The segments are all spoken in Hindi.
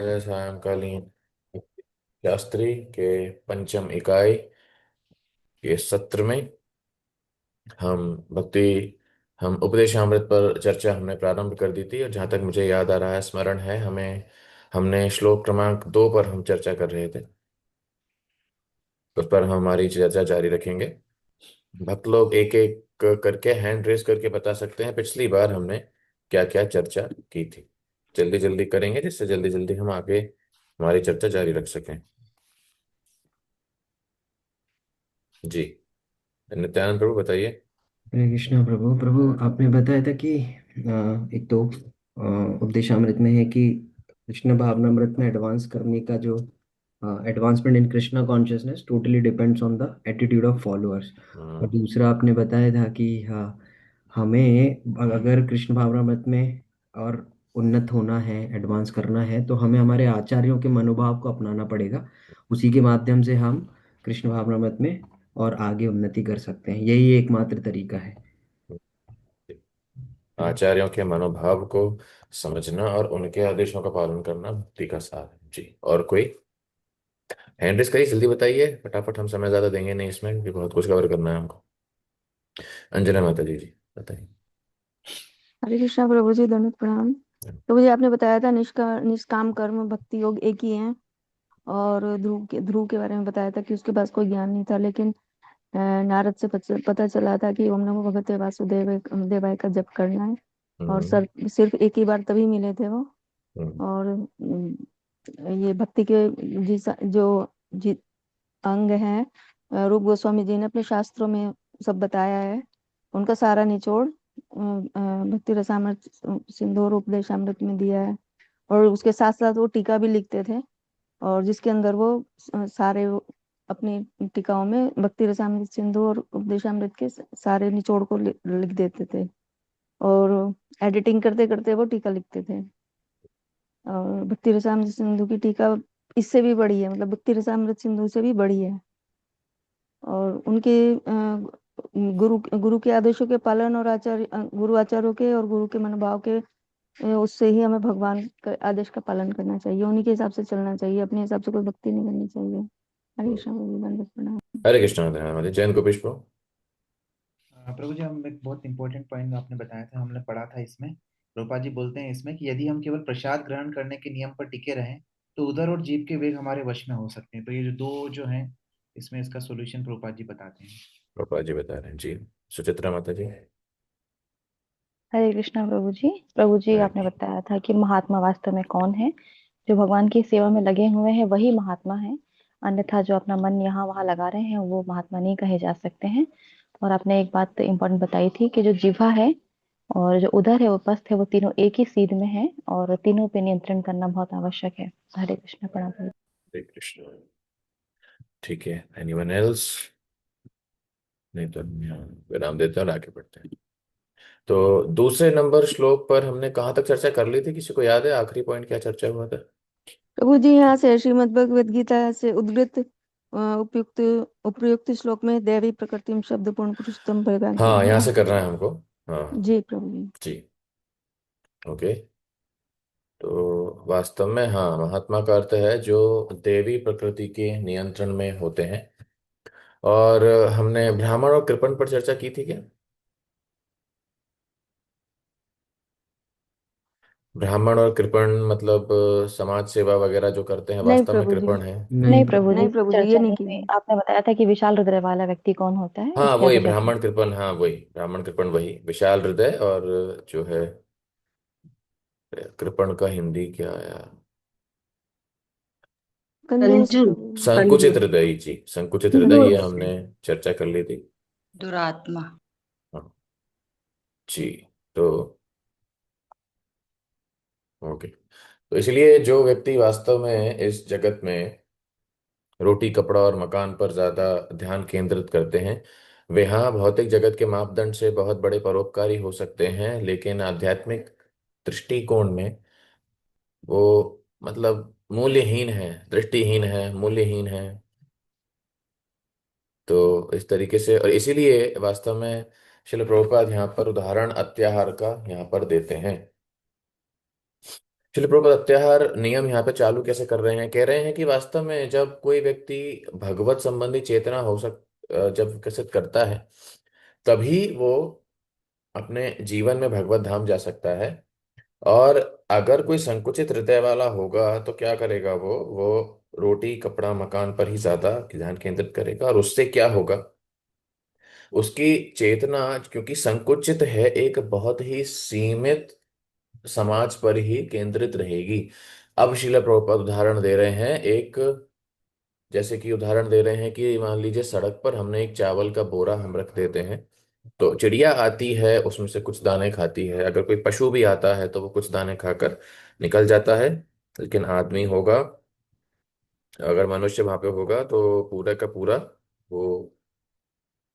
सायंकालीन शास्त्री के पंचम इकाई के सत्र में हम भक्ति हम उपदेशामृत पर चर्चा हमने प्रारंभ कर दी थी। और जहाँ तक मुझे याद आ रहा है, स्मरण है हमें, हमने श्लोक क्रमांक 2 पर हम चर्चा कर रहे थे। उस पर हम हमारी चर्चा जारी रखेंगे। भक्त लोग एक एक करके हैंड रेस करके बता सकते हैं पिछली बार हमने क्या क्या चर्चा की थी। जल्दी जल्दी करेंगे जिससे जल्दी जल्दी हम आगे हमारी चर्चा जारी रख सकें। जी, नित्यानंद प्रभु बताइए। हरे कृष्णा प्रभु प्रभु आपने बताया था कि एक तो उपदेशामृत में है कि कृष्ण भावनामृत में एडवांस करने का जो advancement in Krishna consciousness totally depends on the attitude of followers. और हम्म। दूसरा आपने बताया था कि हमें अगर कृष्ण भावनामृत में और उन्नत होना है, एडवांस करना है, तो हमें हमारे आचार्यों के मनोभाव को अपनाना पड़ेगा। उसी के माध्यम से हम कृष्ण भावनामृत में और आगे उन्नति कर सकते हैं। यही एकमात्र तरीका है। आचार्यों के मनोभाव को समझना और उनके आदेशों का पालन करना भक्ति का सार है। जी, और कोई हैंड्रिस करिए, जल्दी बताइए फटाफट, हम समय ज्यादा देंगे नहीं इसमें क्योंकि बहुत कुछ कवर करना है हमको। अंजना माता जी, जी बताइए। हरे कृष्णा प्रभु जी, दंडवत प्रणाम। प्रभु जी, आपने बताया था निष्काम कर्म भक्ति योग एक ही है। और ध्रुव के बारे में बताया था कि उसके पास कोई ज्ञान नहीं था, लेकिन नारद से पता चला था कि ओम नमो भगवते वासुदेव देवाय का जप करना है। और हम्म। सर सिर्फ एक ही बार तभी मिले थे वो। हम्म। और ये भक्ति के जी अंग हैं, रूप गोस्वामी जी ने अपने शास्त्रों में सब बताया है। उनका सारा निचोड़ भक्ति रसामृत सिंधु और उपदेशामृत में दिया है। और उसके साथ साथ वो टीका भी लिखते थे, और जिसके अंदर वो सारे अपनी टीकाओं में भक्ति रसामृत सिंधु और उपदेशामृत के सारे निचोड़ को लिख देते थे। और एडिटिंग करते करते वो टीका लिखते थे। और भक्ति रसामृत सिंधु की टीका इससे भी बड़ी है, मतलब भक्ति रसामृत सिंधु से भी बड़ी है। और उनके गुरु गुरु के आदेशों के पालन और गुरु आचार्यों के और गुरु के मनोभाव के उससे ही हमें भगवान के आदेश का पालन करना चाहिए। उन्हीं के हिसाब से चलना चाहिए, अपने हिसाब से कोई भक्ति नहीं करनी चाहिए। हरे कृष्ण प्रभु, दंडवत प्रणाम। हरे कृष्ण हरे जैन को पुष्प। प्रभु जी, हम एक बहुत इंपॉर्टेंट पॉइंट आपने बताया था, हमने पढ़ा था इसमें। रूपा जी बोलते हैं इसमें कि यदि हम केवल प्रसाद ग्रहण करने के नियम पर टिके रहें तो उधर और जीव के वेग हमारे वश में हो सकते हैं। तो ये जो दो जो हैं, इसमें इसका सॉल्यूशन रूपा जी बताते हैं। गोपाल जी बता रहे हैं जी। सुचित्रा माता जी। हरे कृष्णा प्रभु जी। प्रभु जी, हरे आपने कृष्ण। बताया था कि महात्मा वास्तव में कौन है। जो भगवान की सेवा में लगे हुए हैं वही महात्मा है। अन्यथा जो अपना मन यहाँ वहाँ लगा रहे हैं वो महात्मा नहीं कहे जा सकते हैं। और आपने एक बात इम्पोर्टेंट बताई थी कि जो जिह्वा है और जो उदर है, उपस्थ है, वो तीनों एक ही सीध में है और तीनों पे नियंत्रण करना बहुत आवश्यक है। हरे कृष्ण, प्रणाम प्रभु। हरे कृष्ण। ठीक है, एनीवन एल्स? नहीं तो हम यहाँ विराम देते हैं और आगे बढ़ते हैं। तो दूसरे नंबर श्लोक पर हमने कहाँ तक चर्चा कर ली थी, किसी को याद है आखिरी पॉइंट क्या चर्चा हुआ था? प्रभु जी, यहाँ से श्रीमद् भगवद गीता से उद्धृत उपयुक्त उपयुक्त श्लोक में दैवी प्रकृतिम शब्द पूर्ण पुरुषोत्तम परिभाग हाँ, यहाँ यहाँ से से। करना है हमको। हाँ। जी प्रभु जी। जी। ओके। तो वास्तव में हाँ, महात्मा का अर्थ है जो देवी प्रकृति के नियंत्रण में होते हैं। और हमने ब्राह्मण और कृपण पर चर्चा की थी क्या? ब्राह्मण और कृपण मतलब समाज सेवा वगैरह जो करते हैं, नहीं वास्तव में प्रभु जी। कृपण है। नहीं नहीं प्रभु प्रभु। जी, नहीं प्रभु जी, ये चर्चा नहीं नहीं की हुई। है। आपने बताया था कि विशाल हृदय वाला व्यक्ति कौन होता है, हाँ उसके वही आगे चर्चा ब्राह्मण कृपण, हाँ वही ब्राह्मण कृपण, वही विशाल हृदय। और जो है कृपण का हिंदी क्या आया? कंजूस कंजूस। प्रभु जी। संकुचित कंजूस। हृदय जी, संकुचित हृदय, ये कंजूस। हमने चर्चा कर ली थी। दुरात्मा। हाँ। जी। तो ओके। तो इसलिए जो व्यक्ति वास्तव में इस जगत में रोटी कपड़ा और मकान पर ज्यादा ध्यान केंद्रित करते हैं, वे हाँ भौतिक जगत के मापदंड से बहुत बड़े परोपकारी हो सकते हैं, लेकिन आध्यात्मिक दृष्टिकोण में वो मतलब मूल्यहीन है, दृष्टिहीन है, मूल्यहीन है। तो इस तरीके से, और इसीलिए वास्तव में शिल प्रभुपाद यहाँ पर उदाहरण अत्याहार का यहाँ पर देते हैं। चलिए प्रभुपाद अत्याहार नियम यहाँ पे चालू कैसे कर रहे हैं, कह रहे हैं कि वास्तव में जब कोई व्यक्ति भगवत संबंधी चेतना जब विकसित करता है, तभी वो अपने जीवन में भगवत धाम जा सकता है। और अगर कोई संकुचित हृदय वाला होगा तो क्या करेगा, वो रोटी कपड़ा मकान पर ही ज्यादा ध्यान केंद्रित करेगा, और उससे क्या होगा, उसकी चेतना क्योंकि संकुचित है, एक बहुत ही सीमित समाज पर ही केंद्रित रहेगी। अब शिला प्रभुपाद उदाहरण दे रहे हैं एक, जैसे कि उदाहरण दे रहे हैं कि मान लीजिए सड़क पर हमने एक चावल का बोरा हम रख देते हैं, तो चिड़िया आती है उसमें से कुछ दाने खाती है, अगर कोई पशु भी आता है तो वो कुछ दाने खाकर निकल जाता है। लेकिन आदमी होगा, अगर मनुष्य वहां पे होगा तो पूरा का पूरा वो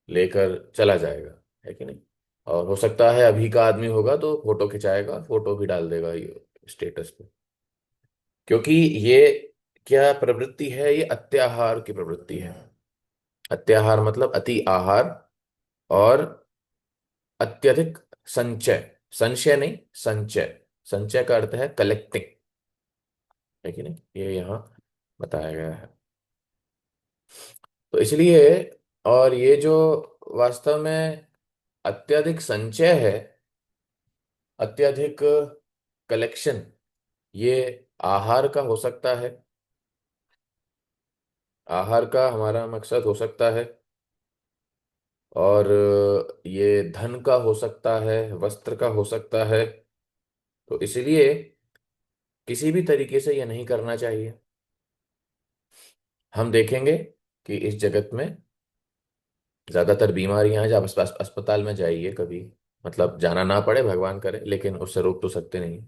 लेकर चला जाएगा, है कि नहीं। और हो सकता है अभी का आदमी होगा तो फोटो खिंचाएगा, फोटो भी डाल देगा ये स्टेटस पे, क्योंकि ये क्या प्रवृत्ति है, ये अत्याहार की प्रवृत्ति है। अत्याहार मतलब अति आहार, और अत्यधिक संचय, संशय नहीं संचय, संचय का अर्थ है कलेक्टिंग, है कि नहीं, ये यहाँ बताया गया है। तो इसलिए, और ये जो वास्तव में अत्यधिक संचय है, अत्यधिक कलेक्शन, ये आहार का हो सकता है, आहार का हमारा मकसद हो सकता है, और ये धन का हो सकता है, वस्त्र का हो सकता है। तो इसलिए किसी भी तरीके से ये नहीं करना चाहिए। हम देखेंगे कि इस जगत में ज्यादातर बीमारियां हैं, जब अस्पताल में जाइए कभी, मतलब जाना ना पड़े भगवान करे, लेकिन उससे रोक तो सकते नहीं।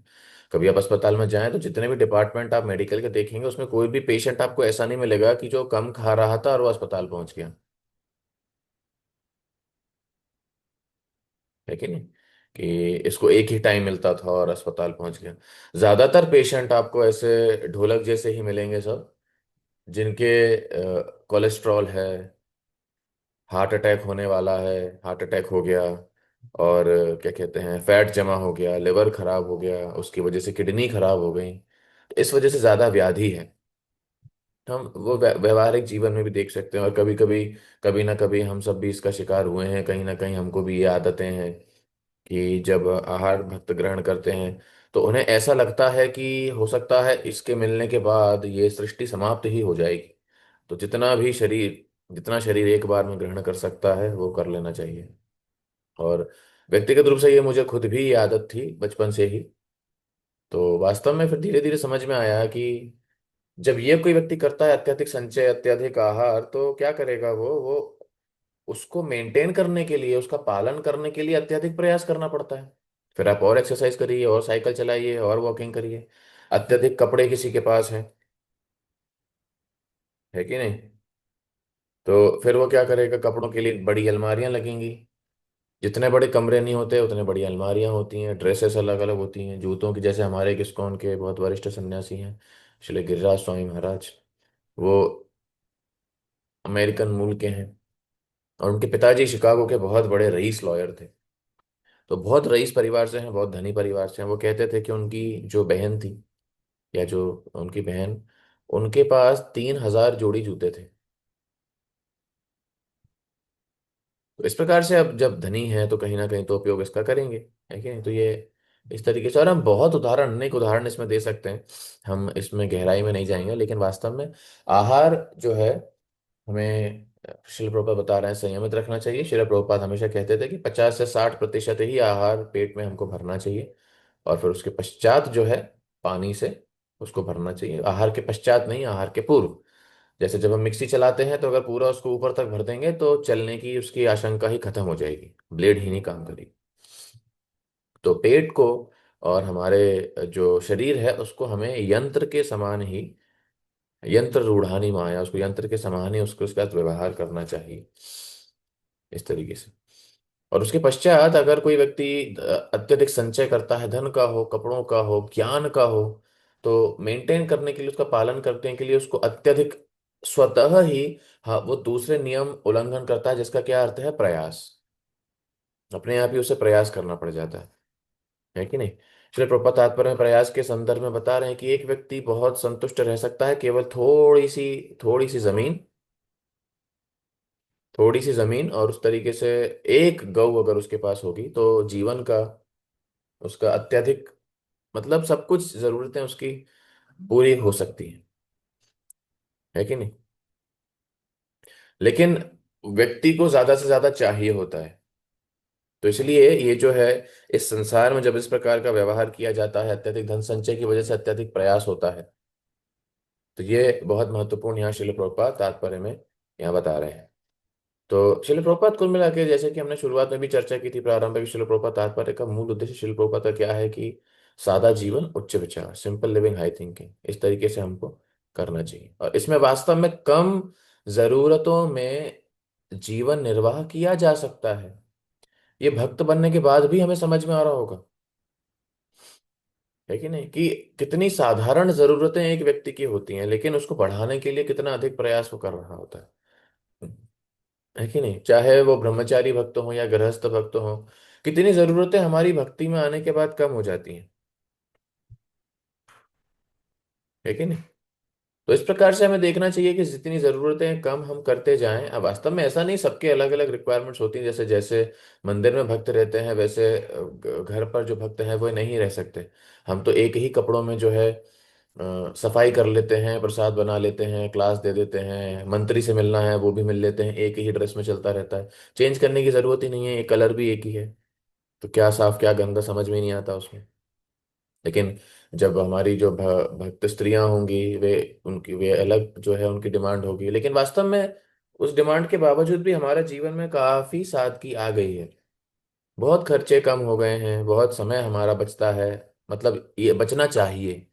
कभी आप अस्पताल में जाएं तो जितने भी डिपार्टमेंट आप मेडिकल के देखेंगे, उसमें कोई भी पेशेंट आपको ऐसा नहीं मिलेगा कि जो कम खा रहा था और वो अस्पताल पहुंच गया, है कि नहीं, कि इसको एक ही टाइम मिलता था और अस्पताल पहुंच गया। ज्यादातर पेशेंट आपको ऐसे ढोलक जैसे ही मिलेंगे सब, जिनके कोलेस्ट्रॉल है, हार्ट अटैक होने वाला है, हार्ट अटैक हो गया, और क्या कहते हैं फैट जमा हो गया, लिवर खराब हो गया, उसकी वजह से किडनी खराब हो गई, तो इस वजह से ज्यादा व्याधि है। हम वो व्यवहारिक जीवन में भी देख सकते हैं, और कभी कभी, कभी ना कभी हम सब भी इसका शिकार हुए हैं, कहीं ना कहीं हमको भी ये आदतें हैं कि जब आहार भक्त ग्रहण करते हैं तो उन्हें ऐसा लगता है कि हो सकता है इसके मिलने के बाद ये सृष्टि समाप्त ही हो जाएगी, तो जितना शरीर एक बार में ग्रहण कर सकता है वो कर लेना चाहिए। और व्यक्तिगत रूप से ये मुझे खुद भी ये आदत थी बचपन से ही। तो वास्तव में फिर धीरे धीरे समझ में आया कि जब ये कोई व्यक्ति करता है अत्यधिक संचय अत्यधिक आहार, तो क्या करेगा वो उसको मेंटेन करने के लिए, उसका पालन करने के लिए अत्यधिक प्रयास करना पड़ता है। फिर आप और एक्सरसाइज करिए, और साइकिल चलाइए, और वॉकिंग करिए। अत्यधिक कपड़े किसी के पास हैं, है कि नहीं, तो फिर वो क्या करेगा, कपड़ों के लिए बड़ी अलमारियां लगेंगी। जितने बड़े कमरे नहीं होते उतने बड़ी अलमारियां होती हैं, ड्रेसेस अलग अलग होती हैं, जूतों की, जैसे हमारे एक इस्कॉन के बहुत वरिष्ठ सन्यासी हैं श्री गिरिराज स्वामी महाराज, वो अमेरिकन मूल के हैं, और उनके पिताजी शिकागो के बहुत बड़े रईस लॉयर थे। तो बहुत रईस परिवार से हैं, बहुत धनी परिवार से हैं। वो कहते थे कि उनकी जो बहन थी, या जो उनकी बहन, उनके पास 3,000 जोड़ी जूते थे। तो इस प्रकार से अब जब धनी है तो कहीं ना कहीं तो उपयोग इसका करेंगे, है कि नहीं। तो ये इस तरीके से, और हम बहुत उदाहरण, अनेक उदाहरण इसमें दे सकते हैं, हम इसमें गहराई में नहीं जाएंगे, लेकिन वास्तव में आहार जो है, हमें शिल प्रभुपाद बता रहे हैं संयमित रखना चाहिए। शिल प्रभुपाद हमेशा कहते थे कि 50 से 60% ही आहार पेट में हमको भरना चाहिए, और फिर उसके पश्चात जो है पानी से उसको भरना चाहिए। आहार के पश्चात नहीं, आहार के पूर्व। जैसे जब हम मिक्सी चलाते हैं तो अगर पूरा उसको ऊपर तक भर देंगे तो चलने की उसकी आशंका ही खत्म हो जाएगी, ब्लेड ही नहीं काम करेगी। तो पेट को और हमारे जो शरीर है उसको हमें यंत्र के समान ही, यंत्र रूढ़ानी माया, उसको यंत्र के समान ही उसको उसका व्यवहार करना चाहिए, इस तरीके से। और उसके पश्चात अगर कोई व्यक्ति अत्यधिक संचय करता है, धन का हो, कपड़ों का हो, ज्ञान का हो, तो मेंटेन करने के लिए, उसका पालन करने के लिए उसको अत्यधिक स्वतः ही, हाँ, वो दूसरे नियम उल्लंघन करता है, जिसका क्या अर्थ है, प्रयास। अपने आप ही उसे प्रयास करना पड़ जाता है कि नहीं। श्रील प्रभुपाद तात्पर्य में प्रयास के संदर्भ में बता रहे हैं कि एक व्यक्ति बहुत संतुष्ट रह सकता है केवल थोड़ी सी जमीन और उस तरीके से एक गौ अगर उसके पास होगी तो जीवन का उसका अत्यधिक मतलब सब कुछ जरूरतें उसकी पूरी हो सकती हैं, है कि नहीं। लेकिन व्यक्ति को ज्यादा से ज्यादा चाहिए होता है। तो इसलिए ये जो है, इस संसार में जब इस प्रकार का व्यवहार किया जाता है, अत्यधिक धन संचय की वजह से अत्यधिक प्रयास होता है, तो ये बहुत महत्वपूर्ण यहाँ शिल प्रभुपाद तात्पर्य में यहाँ बता रहे हैं। तो शिल प्रभुपाद कुल मिला के, जैसे कि हमने शुरुआत में भी चर्चा की थी प्रारंभ में, शिल प्रभुपाद तात्पर्य का मूल उद्देश्य शिल प्रभुपाद का क्या है कि सादा जीवन उच्च विचार, सिंपल लिविंग हाई थिंकिंग, इस तरीके से हमको करना चाहिए। और इसमें वास्तव में कम जरूरतों में जीवन निर्वाह किया जा सकता है। ये भक्त बनने के बाद भी हमें समझ में आ रहा होगा, है कि नहीं, कि कितनी साधारण जरूरतें एक व्यक्ति की होती हैं लेकिन उसको बढ़ाने के लिए कितना अधिक प्रयास वो कर रहा होता है कि नहीं। चाहे वो ब्रह्मचारी भक्त हो या गृहस्थ भक्त हो, कितनी जरूरतें हमारी भक्ति में आने के बाद कम हो जाती हैं, है कि नहीं। तो इस प्रकार से हमें देखना चाहिए कि जितनी जरूरतें कम हम करते जाएं। अब वास्तव में ऐसा नहीं, सबके अलग अलग रिक्वायरमेंट्स होती हैं। जैसे जैसे मंदिर में भक्त रहते हैं वैसे घर पर जो भक्त हैं वो नहीं रह सकते। हम तो एक ही कपड़ों में जो है सफाई कर लेते हैं, प्रसाद बना लेते हैं, क्लास दे देते हैं, मंत्री से मिलना है वो भी मिल लेते हैं, एक ही ड्रेस में चलता रहता है। चेंज करने की जरूरत ही नहीं है, एक कलर भी एक ही है। तो क्या साफ क्या गंदा समझ में ही नहीं आता उसमें। लेकिन जब हमारी जो भक्त स्त्रियां होंगी, वे अलग जो है उनकी डिमांड होगी, लेकिन वास्तव में उस डिमांड के बावजूद भी हमारे जीवन में काफी सादगी आ गई है। बहुत खर्चे कम हो गए हैं, बहुत समय हमारा बचता है। मतलब ये बचना चाहिए,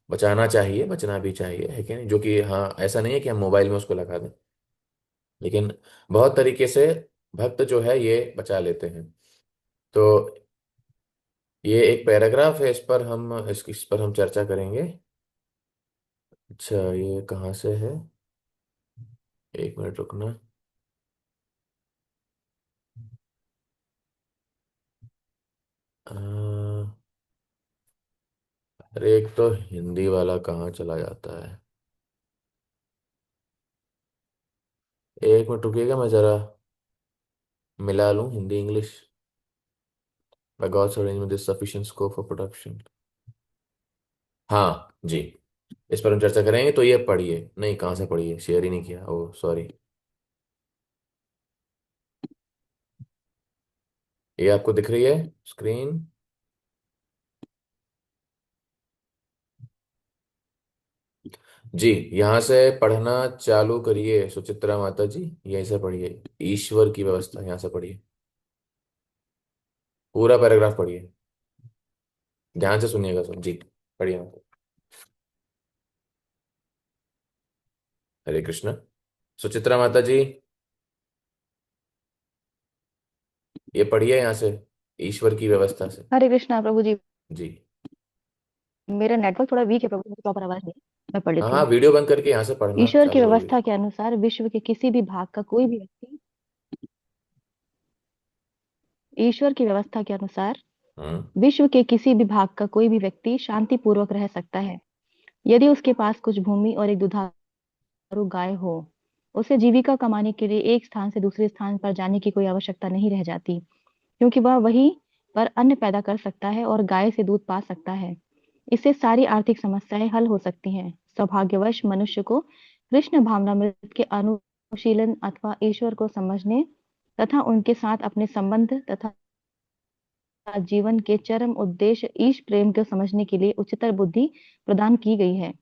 बचाना चाहिए, बचना भी चाहिए, है कि नहीं। जो कि हाँ, ऐसा नहीं है कि हम मोबाइल में उसको लगा दें, लेकिन बहुत तरीके से भक्त जो है ये बचा लेते हैं। तो ये एक पैराग्राफ है, इस पर हम चर्चा करेंगे। अच्छा, ये कहाँ से है, एक मिनट रुकना। अ, अरे एक तो हिंदी वाला कहाँ चला जाता है। एक मिनट रुकिएगा, मैं जरा मिला लूँ Hindi English. By God's arrangement there is sufficient scope for production। हाँ जी, इस पर हम चर्चा करेंगे। तो ये पढ़िए, नहीं कहाँ से पढ़िए, शेयर ही नहीं किया, ओ सॉरी। ये आपको दिख रही है स्क्रीन? जी, यहाँ से पढ़ना चालू करिए सुचित्रा माता जी, यहीं से पढ़िए। ईश्वर की व्यवस्था, यहाँ से पढ़िए, पूरा पैराग्राफ पढ़िए, ध्यान से सुनिएगा सब जी। पढ़िए माता। हरे कृष्ण। सुचित्रा माता जी, ये पढ़िए यहाँ से, ईश्वर की व्यवस्था से। हरे कृष्णा प्रभु जी। जी। मेरा नेटवर्क थोड़ा वीक है प्रभु, मुझे प्रॉपर आवाज नहीं है। मैं पढ़ हाँ लेती हाँ, हूँ। वीडियो बंद करके यहाँ से पढ़ना ईश्वर की चालू करिए। व्यवस्था के अनुसार विश्व के किसी भी भाग का कोई भी व्यक्ति ईश्वर की व्यवस्था के अनुसार हम्म। विश्व के किसी भी भाग का कोई भी व्यक्ति शांति पूर्वक रह सकता है यदि उसके पास कुछ भूमि और एक दुधारू गाय हो। उसे जीविका कमाने के लिए एक स्थान से दूसरे स्थान पर जाने की कोई आवश्यकता नहीं रह जाती, क्योंकि वह वहीं पर अन्न पैदा कर सकता है और गाय से दूध पा सकता है। इससे सारी आर्थिक समस्याएं हल हो सकती हैं। सौभाग्यवश मनुष्य को कृष्ण भावनामृत के अनुशीलन अथवा ईश्वर को समझने तथा उनके साथ अपने संबंध तथा जीवन के चरम उद्देश्य ईश प्रेम को समझने के लिए उच्चतर बुद्धि प्रदान की गई है।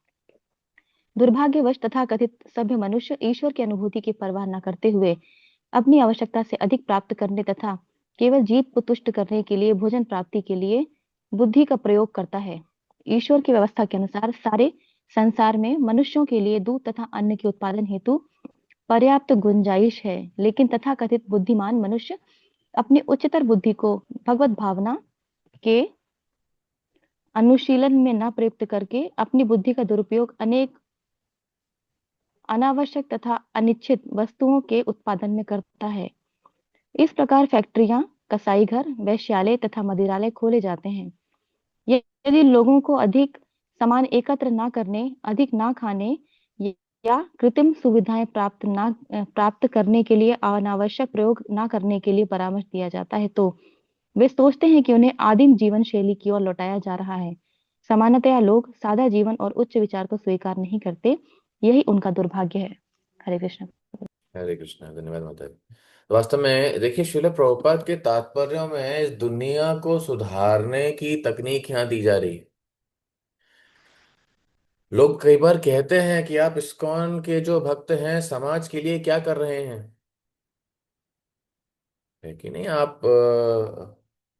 दुर्भाग्यवश तथाकथित सभ्य मनुष्य ईश्वर की अनुभूति की परवाह न करते हुए अपनी आवश्यकता से अधिक प्राप्त करने तथा केवल जीत को तुष्ट करने के लिए भोजन प्राप्ति के लिए बुद्धि का प्रयोग करता है। ईश्वर की व्यवस्था के अनुसार सारे संसार में मनुष्यों के लिए दूध तथा अन्न के उत्पादन हेतु पर्याप्त गुंजाइश है, लेकिन तथाकथित बुद्धिमान मनुष्य अपनी उच्चतर बुद्धि को भगवत भावना के अनुशीलन में न प्रयुक्त करके अपनी बुद्धि का दुरुपयोग अनेक अनावश्यक तथा अनिश्चित वस्तुओं के उत्पादन में करता है। इस प्रकार फैक्ट्रियां, कसाई घर, वैश्यालय तथा मदिरालय खोले जाते हैं। यदि लोगों को अधिक सामान एकत्र ना करने, अधिक ना खाने या कृत्रिम सुविधाएं प्राप्त करने के लिए अनावश्यक प्रयोग ना करने के लिए परामर्श दिया जाता है, तो वे सोचते हैं कि उन्हें आदिम जीवन शैली की ओर लौटाया जा रहा है। सामान्यतया लोग सादा जीवन और उच्च विचार को स्वीकार नहीं करते। यही उनका दुर्भाग्य है। हरे कृष्ण। हरे कृष्णा, धन्यवाद माता जी। तो वास्तव में देखिए, श्रील प्रभुपाद के तात्पर्यों में इस दुनिया को सुधारने की तकनीक यहाँ दी जा रही है। लोग कई बार कहते हैं कि आप इस्कॉन के जो भक्त हैं समाज के लिए क्या कर रहे हैं, है कि नहीं। आप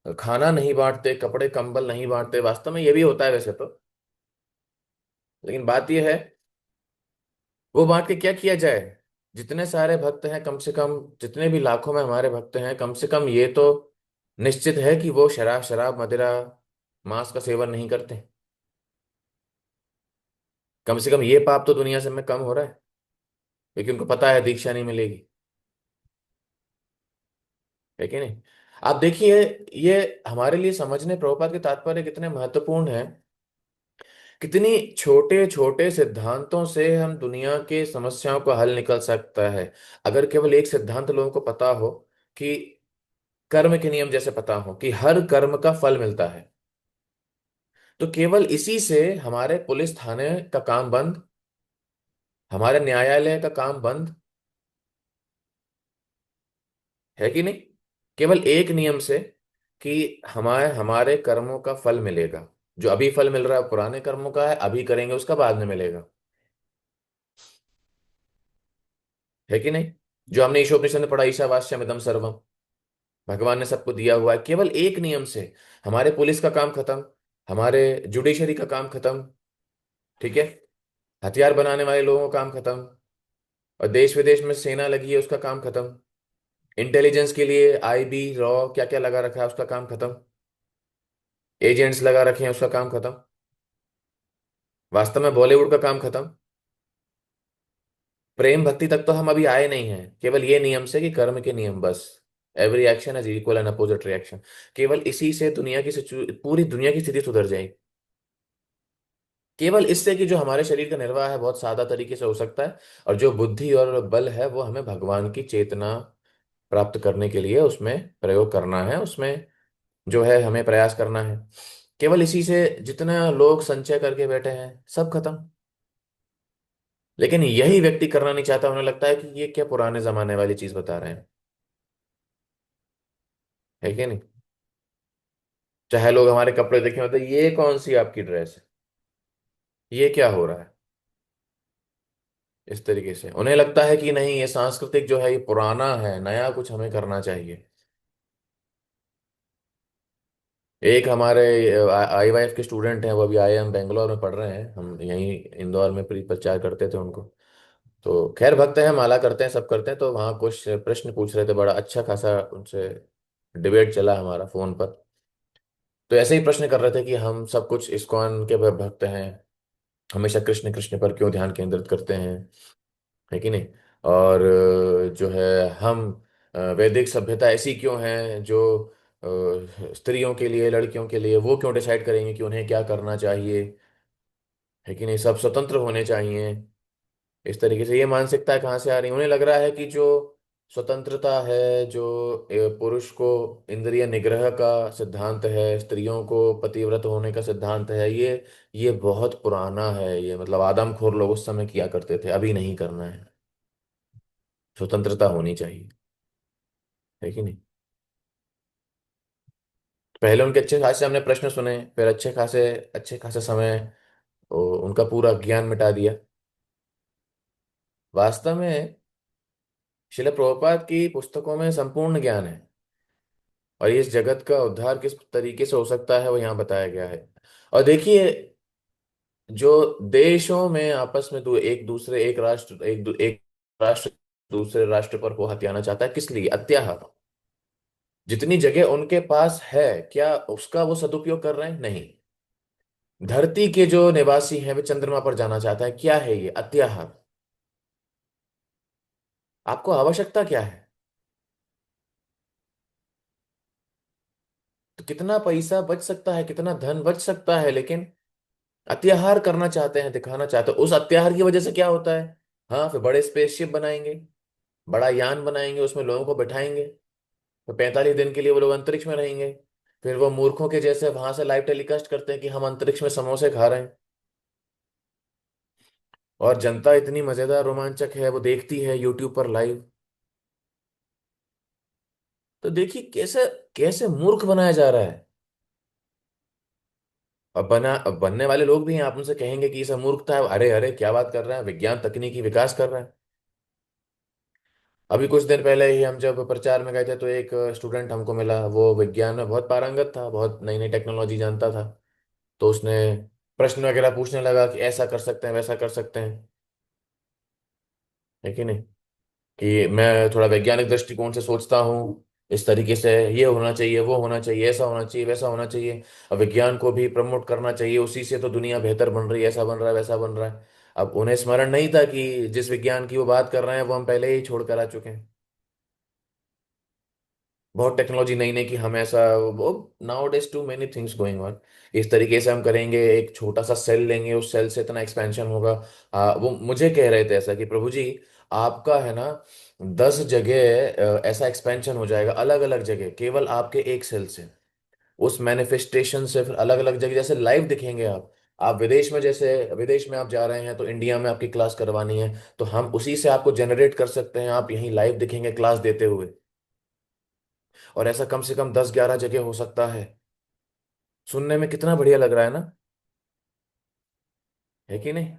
खाना नहीं बांटते, कपड़े कंबल नहीं बांटते। वास्तव में ये भी होता है वैसे तो, लेकिन बात यह है वो बांट के क्या किया जाए। जितने सारे भक्त हैं, कम से कम जितने भी लाखों में हमारे भक्त हैं, कम से कम ये तो निश्चित है कि वो शराब मदिरा मांस का सेवन नहीं करते। कम से कम ये पाप तो दुनिया से में कम हो रहा है, क्योंकि उनको पता है दीक्षा नहीं मिलेगी, है कि नहीं। आप देखिए, ये हमारे लिए समझने प्रभुपाद के तात्पर्य कितने महत्वपूर्ण है। कितनी छोटे छोटे सिद्धांतों से हम दुनिया के समस्याओं का हल निकल सकता है। अगर केवल एक सिद्धांत लोगों को पता हो, कि कर्म के नियम जैसे पता हो कि हर कर्म का फल मिलता है, तो केवल इसी से हमारे पुलिस थाने का काम बंद, हमारे न्यायालय का काम बंद, है कि नहीं। केवल एक नियम से, कि हमारे हमारे कर्मों का फल मिलेगा। जो अभी फल मिल रहा है पुराने कर्मों का है, अभी करेंगे उसका बाद में मिलेगा, है कि नहीं। जो हमने ईशोपनिषद में पढ़ा, ईशावास्यमिदं सर्वम, भगवान ने सबको दिया हुआ है। केवल एक नियम से हमारे पुलिस का काम खत्म, हमारे जुडिशरी का काम खत्म, ठीक है। हथियार बनाने वाले लोगों का काम खत्म, और देश विदेश में सेना लगी है उसका काम खत्म। इंटेलिजेंस के लिए आईबी रॉ क्या क्या लगा रखा है उसका काम खत्म। एजेंट्स लगा रखे हैं उसका काम खत्म। वास्तव में बॉलीवुड का काम खत्म। प्रेम भक्ति तक तो हम अभी आए नहीं हैं, केवल ये नियम से कि कर्म के नियम बस। Every action is equal and opposite reaction. केवल इसी से दुनिया की पूरी दुनिया की स्थिति सुधर जाएगी। केवल इससे कि जो हमारे शरीर का निर्वाह है बहुत सादा तरीके से हो सकता है, और जो बुद्धि और बल है वो हमें भगवान की चेतना प्राप्त करने के लिए उसमें प्रयोग करना है, उसमें जो है हमें प्रयास करना है। केवल इसी से जितना लोग संचय करके बैठे हैं सब खत्म। लेकिन यही व्यक्ति करना नहीं चाहता, उन्हें लगता है कि ये क्या पुराने जमाने वाली चीज बता रहे हैं, है कि नहीं। चाहे लोग हमारे कपड़े देखें, मतलब ये कौन सी आपकी ड्रेस है, ये क्या हो रहा है। इस तरीके से उन्हें लगता है कि नहीं, ये सांस्कृतिक जो है ये पुराना है, नया कुछ हमें करना चाहिए। एक हमारे IYF के स्टूडेंट हैं, वो अभी IIM बेंगलोर में पढ़ रहे हैं, हम यहीं इंदौर में प्री प्रचार करते थे उनको। तो खैर भक्त हैं, माला करते हैं, सब करते हैं। तो वहाँ कुछ प्रश्न पूछ रहे थे, बड़ा अच्छा खासा उनसे डिबेट चला हमारा फोन पर। तो ऐसे ही प्रश्न कर रहे थे कि हम सब कुछ इस्कॉन के भक्त हैं, हमेशा कृष्ण कृष्ण पर क्यों ध्यान केंद्रित करते हैं, है कि नहीं। और जो है हम वैदिक सभ्यता ऐसी क्यों है जो स्त्रियों के लिए, लड़कियों के लिए, वो क्यों डिसाइड करेंगे कि उन्हें क्या करना चाहिए, है कि नहीं, सब स्वतंत्र होने चाहिए। इस तरीके से ये मानसिकता कहाँ से आ रही है। उन्हें लग रहा है कि जो स्वतंत्रता है, जो पुरुष को इंद्रिय निग्रह का सिद्धांत है, स्त्रियों को पतिव्रत होने का सिद्धांत है, ये बहुत पुराना है। ये मतलब आदमखोर लोग उस समय किया करते थे, अभी नहीं करना है, स्वतंत्रता होनी चाहिए, है कि नहीं। पहले उनके अच्छे खासे हमने प्रश्न सुने, फिर अच्छे खासे समय उनका पूरा ज्ञान मिटा दिया। वास्तव में शिला प्रभुपाद की पुस्तकों में संपूर्ण ज्ञान है, और इस जगत का उद्धार किस तरीके से हो सकता है वो यहाँ बताया गया है। और देखिए, जो देशों में आपस में एक राष्ट्र दूसरे राष्ट्र पर को हथियाना चाहता है, किस लिए, अत्याचार। जितनी जगह उनके पास है, क्या उसका वो सदुपयोग कर रहे हैं, नहीं। धरती के जो निवासी हैं वे चंद्रमा पर जाना चाहता है, क्या है ये, अत्याचार। आपको आवश्यकता क्या है। तो कितना पैसा बच सकता है, कितना धन बच सकता है, लेकिन अत्याहार करना चाहते हैं, दिखाना चाहते हैं। उस अत्याहार की वजह से क्या होता है? हाँ, फिर बड़े स्पेसशिप बनाएंगे, बड़ा यान बनाएंगे, उसमें लोगों को बैठाएंगे, तो 45 दिन के लिए वो लोग अंतरिक्ष में रहेंगे। फिर वो मूर्खों के जैसे वहां से लाइव टेलीकास्ट करते हैं कि हम अंतरिक्ष में समोसे खा रहे हैं, और जनता इतनी मजेदार रोमांचक है, वो देखती है यूट्यूब पर लाइव। तो देखिए कैसे कैसे मूर्ख बनाया जा रहा है। अब बनने वाले लोग भी हैं, आप उनसे कहेंगे कि ये सब मूर्खता है, अरे अरे क्या बात कर रहे हैं, विज्ञान तकनीकी विकास कर रहे हैं। अभी कुछ दिन पहले ही हम जब प्रचार में गए थे, तो एक स्टूडेंट हमको मिला, वो विज्ञान में बहुत पारंगत था, बहुत नई नई टेक्नोलॉजी जानता था। तो उसने प्रश्न वगैरह पूछने लगा कि ऐसा कर सकते हैं, वैसा कर सकते हैं, है कि नहीं, कि मैं थोड़ा वैज्ञानिक दृष्टिकोण से सोचता हूँ, इस तरीके से ये होना चाहिए, वो होना चाहिए, ऐसा होना चाहिए, वैसा होना चाहिए। अब विज्ञान को भी प्रमोट करना चाहिए, उसी से तो दुनिया बेहतर बन रही है, ऐसा बन रहा है, वैसा बन रहा है। अब उन्हें स्मरण नहीं था कि जिस विज्ञान की वो बात कर रहे हैं वो हम पहले ही छोड़ कर आ चुके हैं। बहुत टेक्नोलॉजी नई नई, कि हम ऐसा, वो nowadays too many things going on. इस तरीके से हम करेंगे, एक छोटा सा सेल लेंगे, उस सेल से इतना एक्सपेंशन होगा। वो मुझे कह रहे थे ऐसा कि प्रभु जी, आपका है ना 10 जगह ऐसा एक्सपेंशन हो जाएगा, अलग अलग जगह, केवल आपके एक सेल से, उस मैनिफेस्टेशन से फिर अलग अलग जगह जैसे लाइव दिखेंगे आप विदेश में, जैसे विदेश में आप जा रहे हैं तो इंडिया में आपकी क्लास करवानी है, तो हम उसी से आपको जनरेट कर सकते हैं, आप यहीं लाइव दिखेंगे क्लास देते हुए। और ऐसा कम से कम 10-11 जगह हो सकता है। सुनने में कितना बढ़िया लग रहा है ना, है कि नहीं?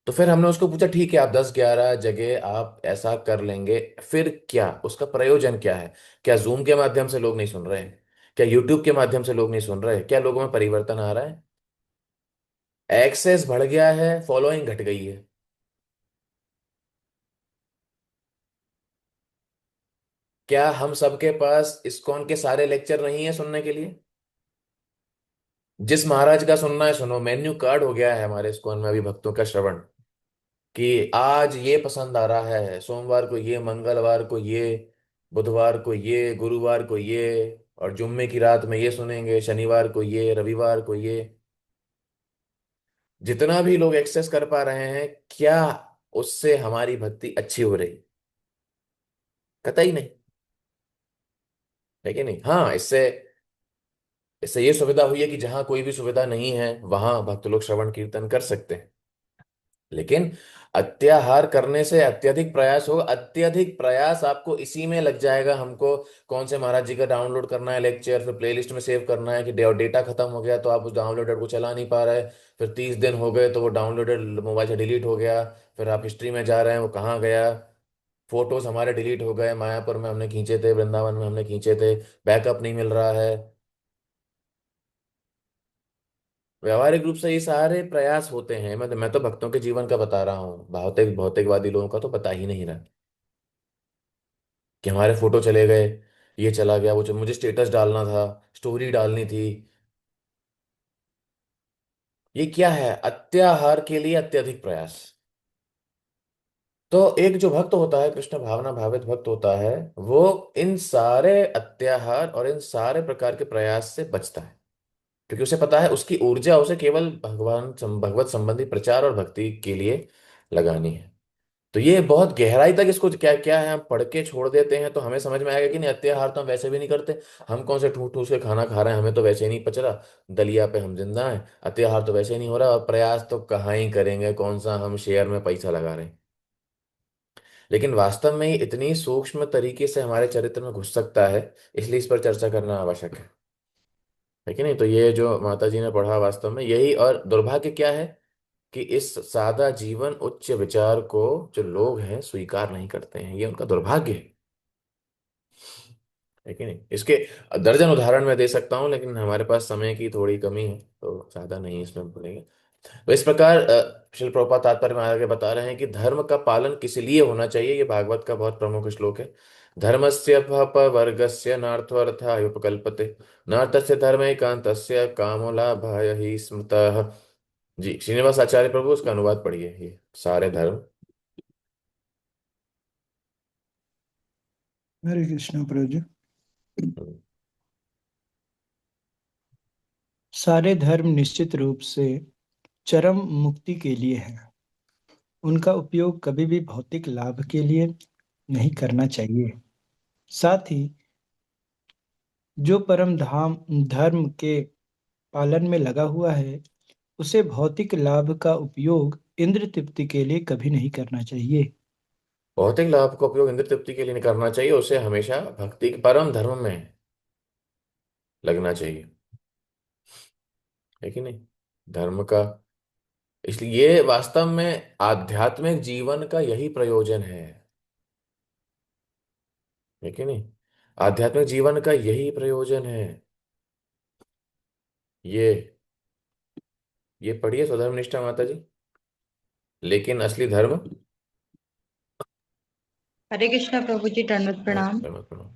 तो फिर हमने उसको पूछा, ठीक है आप 10-11 जगह आप ऐसा कर लेंगे, फिर क्या उसका प्रयोजन क्या है? क्या जूम के माध्यम से लोग नहीं सुन रहे हैं? क्या यूट्यूब के माध्यम से लोग नहीं सुन रहे? क्या लोगों में परिवर्तन आ रहा है? एक्सेस बढ़ गया है, फॉलोइंग घट गई है। क्या हम सबके पास इस्कॉन के सारे लेक्चर नहीं है सुनने के लिए? जिस महाराज का सुनना है सुनो, मेन्यू कार्ड हो गया है हमारे इस्कॉन में अभी भक्तों का श्रवण, कि आज ये पसंद आ रहा है, सोमवार को ये, मंगलवार को ये, बुधवार को ये, गुरुवार को ये, और जुम्मे की रात में ये सुनेंगे, शनिवार को ये, रविवार को ये। जितना भी लोग एक्सेस कर पा रहे हैं, क्या उससे हमारी भक्ति अच्छी हो रही? कतई नहीं, है कि नहीं? हाँ, इससे इससे ये सुविधा हुई है कि जहां कोई भी सुविधा नहीं है वहां भक्त लोग श्रवण कीर्तन कर सकते हैं। लेकिन अत्याहार करने से अत्यधिक प्रयास होगा, अत्यधिक प्रयास आपको इसी में लग जाएगा। हमको कौन से महाराज जी का डाउनलोड करना है लेक्चर, फिर प्लेलिस्ट में सेव करना है, कि डेटा खत्म हो गया तो आप उस डाउनलोडेड को चला नहीं पा रहे, फिर 30 दिन हो गए तो वो डाउनलोडेड मोबाइल से डिलीट हो गया, फिर आप हिस्ट्री में जा रहे हैं वो कहाँ गया, फोटोज हमारे डिलीट हो गए, मायापुर में हमने खींचे थे, वृंदावन में हमने खींचे थे, बैकअप नहीं मिल रहा है। व्यवहारिक रूप से ये सारे प्रयास होते हैं, मैं तो भक्तों के जीवन का बता रहा हूँ, भौतिकवादी लोगों का तो पता ही नहीं रहा, कि हमारे फोटो चले गए, ये चला गया, मुझे स्टेटस डालना था, स्टोरी डालनी थी। ये क्या है? अत्याहार के लिए अत्यधिक प्रयास। तो एक जो भक्त होता है, कृष्ण भावना भावित भक्त होता है, वो इन सारे अत्याहार और इन सारे प्रकार के प्रयास से बचता है, क्योंकि उसे पता है उसकी ऊर्जा उसे केवल भगवत संबंधी प्रचार और भक्ति के लिए लगानी है। तो ये बहुत गहराई तक इसको क्या क्या है, हम पढ़ के छोड़ देते हैं तो हमें समझ में आएगा कि नहीं, अत्याहार तो हम वैसे भी नहीं करते, हम कौन से ठूस ठूस के खाना खा रहे हैं, हमें तो वैसे ही नहीं पच रहा, दलिया पे हम जिंदा हैं, अत्याहार तो वैसे ही नहीं हो रहा, और प्रयास तो कहाँ ही करेंगे, कौन सा हम शेयर में पैसा लगा रहे हैं। लेकिन वास्तव में ये इतनी सूक्ष्म तरीके से हमारे चरित्र में घुस सकता है, इसलिए इस पर चर्चा करना आवश्यक है कि नहीं? तो ये जो माता जी ने पढ़ा, वास्तव में यही, और दुर्भाग्य क्या है कि इस सादा जीवन उच्च विचार को जो लोग हैं स्वीकार नहीं करते हैं, ये उनका दुर्भाग्य है कि नहीं? इसके दर्जन उदाहरण मैं दे सकता हूँ, लेकिन हमारे पास समय की थोड़ी कमी है तो ज्यादा नहीं इसमें बोलेंगे। तो इस प्रकार श्रील प्रभुपाद तात्पर्य में आगे बता रहे हैं कि धर्म का पालन किस लिए होना चाहिए। ये भागवत का बहुत प्रमुख श्लोक है। धर्मस्य वर्गस्य नार्थायुपकल्पते, नार्थस्य धर्म एकांतस्य कामो लाभाय ही स्मृतः। जी, श्रीनिवास आचार्य प्रभु, उसका अनुवाद पढ़िए, ये सारे धर्म। हरे कृष्ण प्रभु जी। सारे धर्म निश्चित रूप से चरम मुक्ति के लिए हैं। उनका उपयोग कभी भी भौतिक लाभ के लिए नहीं करना चाहिए। साथ ही जो परम धाम धर्म के पालन में लगा हुआ है, उसे भौतिक लाभ का उपयोग इंद्र तृप्ति के लिए कभी नहीं करना चाहिए। भौतिक लाभ का उपयोग इंद्र तृप्ति के लिए नहीं करना चाहिए, उसे हमेशा भक्ति के परम धर्म में लगना चाहिए, है कि नहीं? धर्म का, इसलिए ये वास्तव में आध्यात्मिक जीवन का यही प्रयोजन है कि नहीं? आध्यात्मिक जीवन का यही प्रयोजन है। ये ये पढ़िए स्वधर्म निष्ठा माता जी। लेकिन असली धर्म, हरे कृष्णा प्रभु जी, दंडवत प्रणाम। धर्म प्रणाम।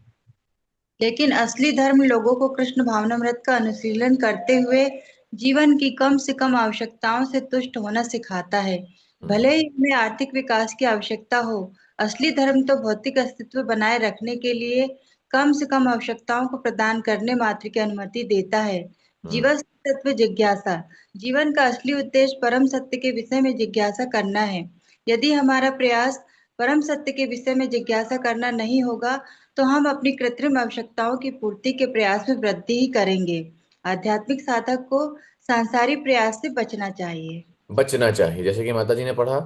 लेकिन असली धर्म लोगों को कृष्ण भावनामृत का अनुशीलन करते हुए जीवन की कम से कम आवश्यकताओं से तुष्ट होना सिखाता है। हम्म, भले ही हमें आर्थिक विकास की आवश्यकता हो, असली धर्म तो भौतिक अस्तित्व बनाए रखने के लिए कम से कम आवश्यकताओं को प्रदान करने मात्र की अनुमति देता है। हम्म। जीवन तत्व जिज्ञासा, जीवन का असली उद्देश्य परम सत्य के विषय में जिज्ञासा करना है। यदि हमारा प्रयास परम सत्य के विषय में जिज्ञासा करना नहीं होगा, तो हम अपनी कृत्रिम आवश्यकताओं की पूर्ति के प्रयास में वृद्धि ही करेंगे। आध्यात्मिक साधक को सांसारिक प्रयास से बचना चाहिए। बचना चाहिए, जैसे कि माता जी ने पढ़ा,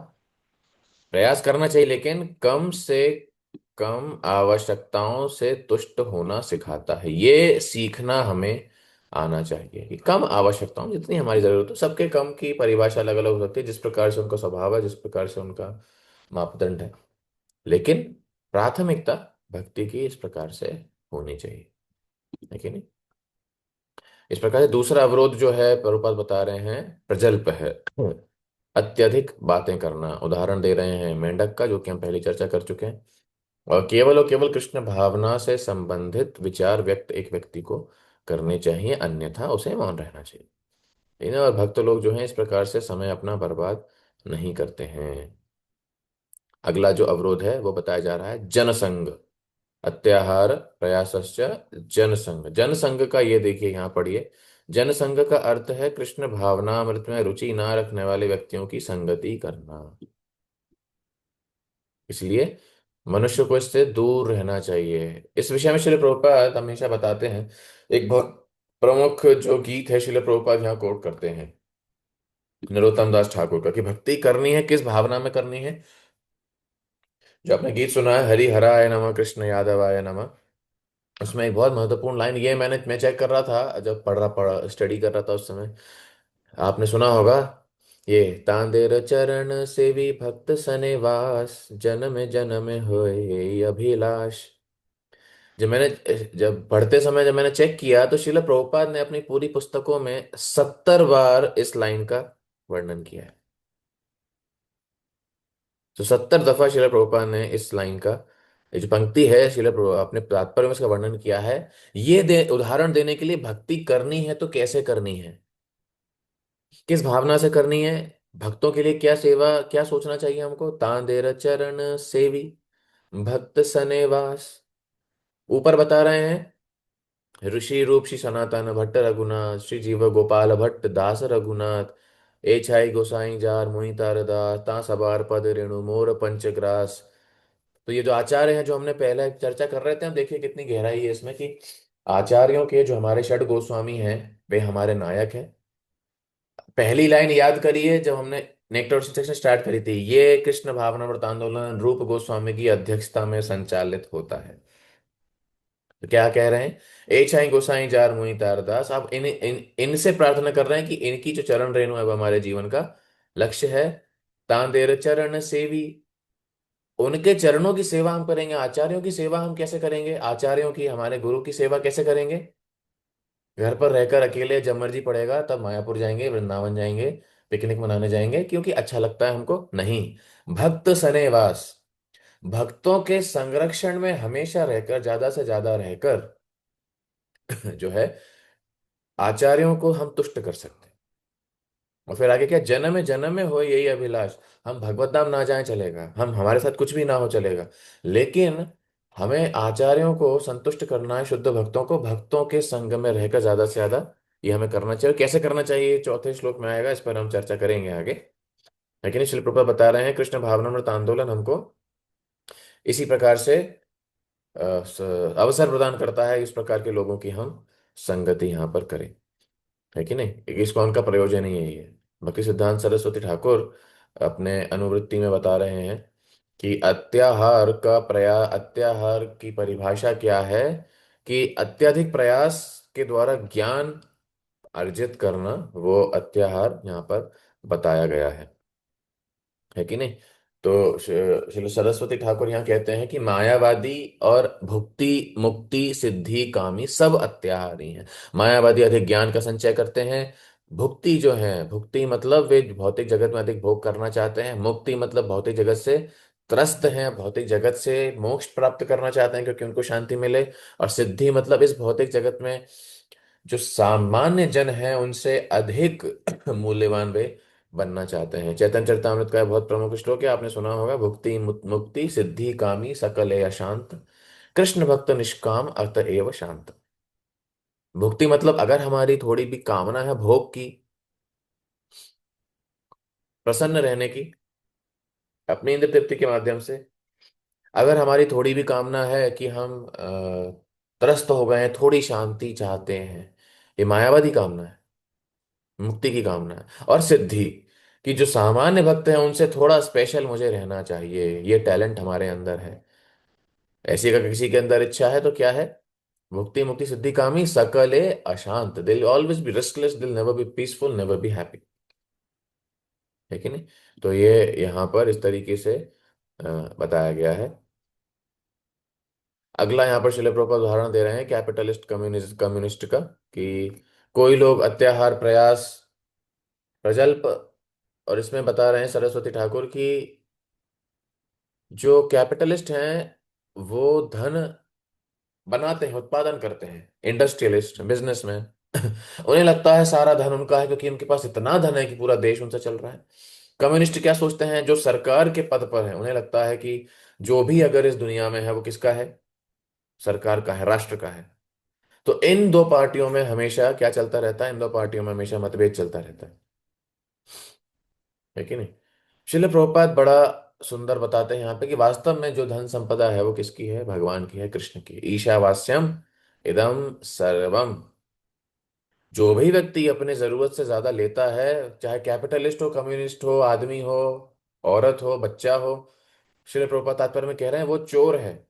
प्रयास करना चाहिए लेकिन कम से कम आवश्यकताओं से तुष्ट होना सिखाता है। ये सीखना हमें आना चाहिए कि कम आवश्यकताओं, जितनी हमारी जरूरत हो। सबके कम की परिभाषा अलग अलग हो सकती है, जिस प्रकार से उनका स्वभाव है, जिस प्रकार से उनका मापदंड है, लेकिन प्राथमिकता भक्ति की इस प्रकार से होनी चाहिए, है कि नहीं? इस प्रकार से दूसरा अवरोध जो है प्रभुपाद बता रहे हैं, प्रजल्प है, अत्यधिक बातें करना। उदाहरण दे रहे हैं मेंढक का, जो कि हम पहले चर्चा कर चुके हैं। और केवल कृष्ण भावना से संबंधित विचार व्यक्त एक व्यक्ति को करने चाहिए, अन्यथा उसे मौन रहना चाहिए। इन्हें और भक्त लोग जो हैं इस प्रकार से समय अपना बर्बाद नहीं करते हैं। अगला जो अवरोध है वो बताया जा रहा है, जनसंग, अत्याहार प्रयासश्च जनसंग। जनसंग का ये देखिए, यहाँ पढ़िए। जनसंग का अर्थ है कृष्ण भावनामृत में रुचि ना रखने वाले व्यक्तियों की संगति करना। इसलिए मनुष्य को इससे दूर रहना चाहिए। इस विषय में श्रील प्रभुपाद हमेशा बताते हैं। एक बहुत प्रमुख जो गीत है श्रील प्रभुपाद यहाँ कोट करते हैं, नरोत्तम दास ठाकुर का, कि भक्ति करनी है किस भावना में करनी है। जो आपने गीत सुना है, हरि हराय नमः कृष्ण यादवाय नमः, उसमें एक बहुत महत्वपूर्ण लाइन, ये मैं चेक कर रहा था जब पढ़ स्टडी कर रहा था उस समय, आपने सुना होगा ये, तांदेर चरण सेवी भक्त सनेवास, जन्म जन्म होए अभिलाष। जब पढ़ते समय जब मैंने चेक किया तो श्रील प्रभुपाद ने अपनी पूरी पुस्तकों में 70 बार इस लाइन का वर्णन किया है। तो 70 दफा श्रील प्रभुपाद ने इस लाइन का, ये जो पंक्ति है, श्रील प्रभु अपने तात्पर्य में इसका वर्णन किया है। ये उदाहरण देने के लिए, भक्ति करनी है तो कैसे करनी है, किस भावना से करनी है, भक्तों के लिए क्या सेवा, क्या सोचना चाहिए हमको। तांदेर चरण सेवी भक्त सनेवास, ऊपर बता रहे हैं, ऋषि रूप श्री सनातन भट्ट रघुनाथ, श्री जीव गोपाल भट्ट दास रघुनाथ, ए छाई गोसाई जार मोहि तारदास, ता सबार पद रेणु मोर पंचग्रास। तो ये जो आचार्य हैं, जो हमने पहले चर्चा कर रहे थे, हम देखिए कितनी गहराई है इसमें, कि आचार्यों के जो हमारे षड गोस्वामी हैं वे हमारे नायक हैं। पहली लाइन याद करिए, जब हमने नेक्टर सेक्शन स्टार्ट करी थी, ये कृष्ण भावनामृत आंदोलन रूप गोस्वामी की अध्यक्षता में संचालित होता है। तो क्या कह रहे हैं, ए छाई गोसाई जार मुनि तारदास। आप इनसे प्रार्थना कर रहे हैं कि इनकी जो चरण रेणु है वो हमारे जीवन का लक्ष्य है। तांदेर चरण सेवी, उनके चरणों की सेवा हम करेंगे। आचार्यों की सेवा हम कैसे करेंगे, आचार्यों की, हमारे गुरु की सेवा कैसे करेंगे? घर पर रहकर अकेले जब मर्जी पड़ेगा तब मायापुर जाएंगे, वृंदावन जाएंगे, पिकनिक मनाने जाएंगे क्योंकि अच्छा लगता है हमको? नहीं। भक्त सनेवास, भक्तों के संरक्षण में हमेशा रहकर, ज्यादा से ज्यादा रहकर जो है आचार्यों को हम तुष्ट कर सकते हैं। और फिर आगे क्या, जन्म में हो यही अभिलाष। हम भगवत धाम ना जाए चलेगा, हम हमारे साथ कुछ भी ना हो चलेगा, लेकिन हमें आचार्यों को संतुष्ट करना है, शुद्ध भक्तों को भक्तों के संग में रहकर ज्यादा से ज्यादा ये हमें करना चाहिए। कैसे करना चाहिए चौथे श्लोक में आएगा, इस पर हम चर्चा करेंगे आगे। लेकिन शिल प्रभुपाद बता रहे हैं कृष्ण भावनामृत आंदोलन हमको इसी प्रकार से अवसर प्रदान करता है, इस प्रकार के लोगों की हम संगति यहाँ पर करें, है कि नहीं। इस्कॉन का प्रयोजन ही यही है। भक्ति सिद्धांत सरस्वती ठाकुर अपने अनुवृत्ति में बता रहे हैं कि अत्याहार की परिभाषा क्या है, कि अत्यधिक प्रयास के द्वारा ज्ञान अर्जित करना, वो अत्याहार यहाँ पर बताया गया है कि नहीं। तो श्री सरस्वती ठाकुर यहाँ कहते हैं कि मायावादी और भुक्ति मुक्ति सिद्धि कामी सब अत्याहारी हैं। मायावादी अधिक ज्ञान का संचय करते हैं। भुक्ति जो है, भुक्ति मतलब वे भौतिक जगत में अधिक भोग करना चाहते हैं। मुक्ति मतलब भौतिक जगत से त्रस्त हैं, भौतिक जगत से मोक्ष प्राप्त करना चाहते हैं क्योंकि उनको शांति मिले। और सिद्धि मतलब इस भौतिक जगत में जो सामान्य जन है उनसे अधिक मूल्यवान वे बनना चाहते हैं। चैतन्य चरितामृत का बहुत प्रमुख श्लोक है, आपने सुना होगा, भुक्ति मुक्ति सिद्धि कामी सकल ए अशांत, कृष्ण भक्त निष्काम अतएव शांत। भुक्ति मतलब अगर हमारी थोड़ी भी कामना है भोग की, प्रसन्न रहने की अपनी इंद्र तृप्ति के माध्यम से, अगर हमारी थोड़ी भी कामना है कि हम त्रस्त हो गए हैं, थोड़ी शांति चाहते हैं, ये मायावादी कामना है, मुक्ति की कामना है। और सिद्धि कि जो सामान्य भक्त हैं उनसे थोड़ा स्पेशल मुझे रहना चाहिए, ये टैलेंट हमारे अंदर है। ऐसी अगर किसी के अंदर इच्छा है तो क्या है, मुक्ति मुक्ति सिद्धि कामी सकले अशांत, दिल ऑलवेज बी रेस्टलेस, दिल never be peaceful, never be happy, है कि नहीं। तो ये यहाँ पर इस तरीके से बताया गया है। अगला यहाँ पर शिल प्रभुपाद उदाहरण दे रहे हैं कैपिटलिस्ट कम्युनिस्ट का, कि कोई लोग अत्याहार प्रयास प्रजल्प, और इसमें बता रहे हैं सरस्वती ठाकुर की जो कैपिटलिस्ट हैं वो धन बनाते हैं, उत्पादन करते हैं, इंडस्ट्रियलिस्ट बिजनेसमैन उन्हें लगता है सारा धन उनका है क्योंकि उनके पास इतना धन है कि पूरा देश उनसे चल रहा है। कम्युनिस्ट क्या सोचते हैं, जो सरकार के पद पर है उन्हें लगता है कि जो भी अगर इस दुनिया में है वो किसका है, सरकार का है, राष्ट्र का है। तो इन दो पार्टियों में हमेशा क्या चलता रहता है, इन दो पार्टियों में हमेशा मतभेद चलता रहता है कि नहीं। शिल प्रभुपाद बड़ा सुंदर बताते हैं यहाँ पे कि वास्तव में जो धन संपदा है वो किसकी है, भगवान की है, कृष्ण की। ईशावास्यम इदम सर्वम, जो भी व्यक्ति अपने जरूरत से ज्यादा लेता है, चाहे कैपिटलिस्ट हो, कम्युनिस्ट हो, आदमी हो, औरत हो, बच्चा हो, श्रील प्रभुपाद तात्पर्य में कह रहे हैं वो चोर है।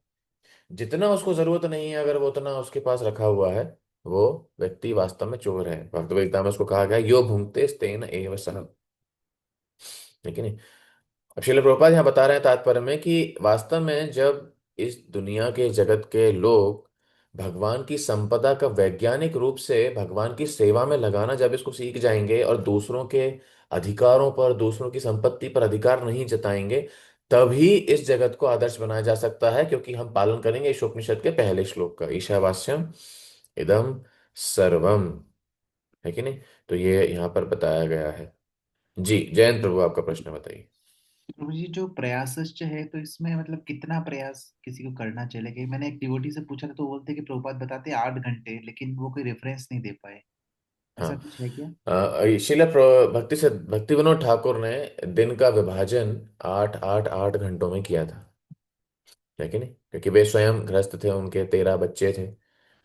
जितना उसको जरूरत नहीं है अगर वो उतना उसके पास रखा हुआ है, वो व्यक्ति वास्तव में चोर है। भगवद गीता में उसको कहा गया यो भुंक्ते स्तेन एव सह, लेकिन अब श्रील प्रभुपाद यहाँ बता रहे हैं तात्पर्य में कि वास्तव में जब इस दुनिया के जगत के लोग भगवान की संपदा का वैज्ञानिक रूप से भगवान की सेवा में लगाना जब इसको सीख जाएंगे और दूसरों के अधिकारों पर, दूसरों की संपत्ति पर अधिकार नहीं जताएंगे, तभी इस जगत को आदर्श बनाया जा सकता है। क्योंकि हम पालन करेंगे इस उपनिषद के पहले श्लोक का, ईशावास्यम इदम सर्वम, है कि नहीं। तो ये यहाँ पर बताया गया है। जी जयंत प्रभु, आपका प्रश्न बताइए। प्रभु जी, जो प्रयासश्च है तो इसमें मतलब कितना प्रयास किसी को करना चाहिए? कि मैंने एक डिवोटी से पूछा था तो वो बोलते कि प्रभुपाद बताते 8 घंटे, लेकिन वो कोई रेफरेंस नहीं दे पाए। हाँ, ऐसा कुछ है क्या? भक्ति से भक्ति विनोद ठाकुर ने दिन का विभाजन 8 8 8 घंटों में किया था, है कि नहीं, क्योंकि वे स्वयं गृहस्थ थे, उनके 13 बच्चे थे,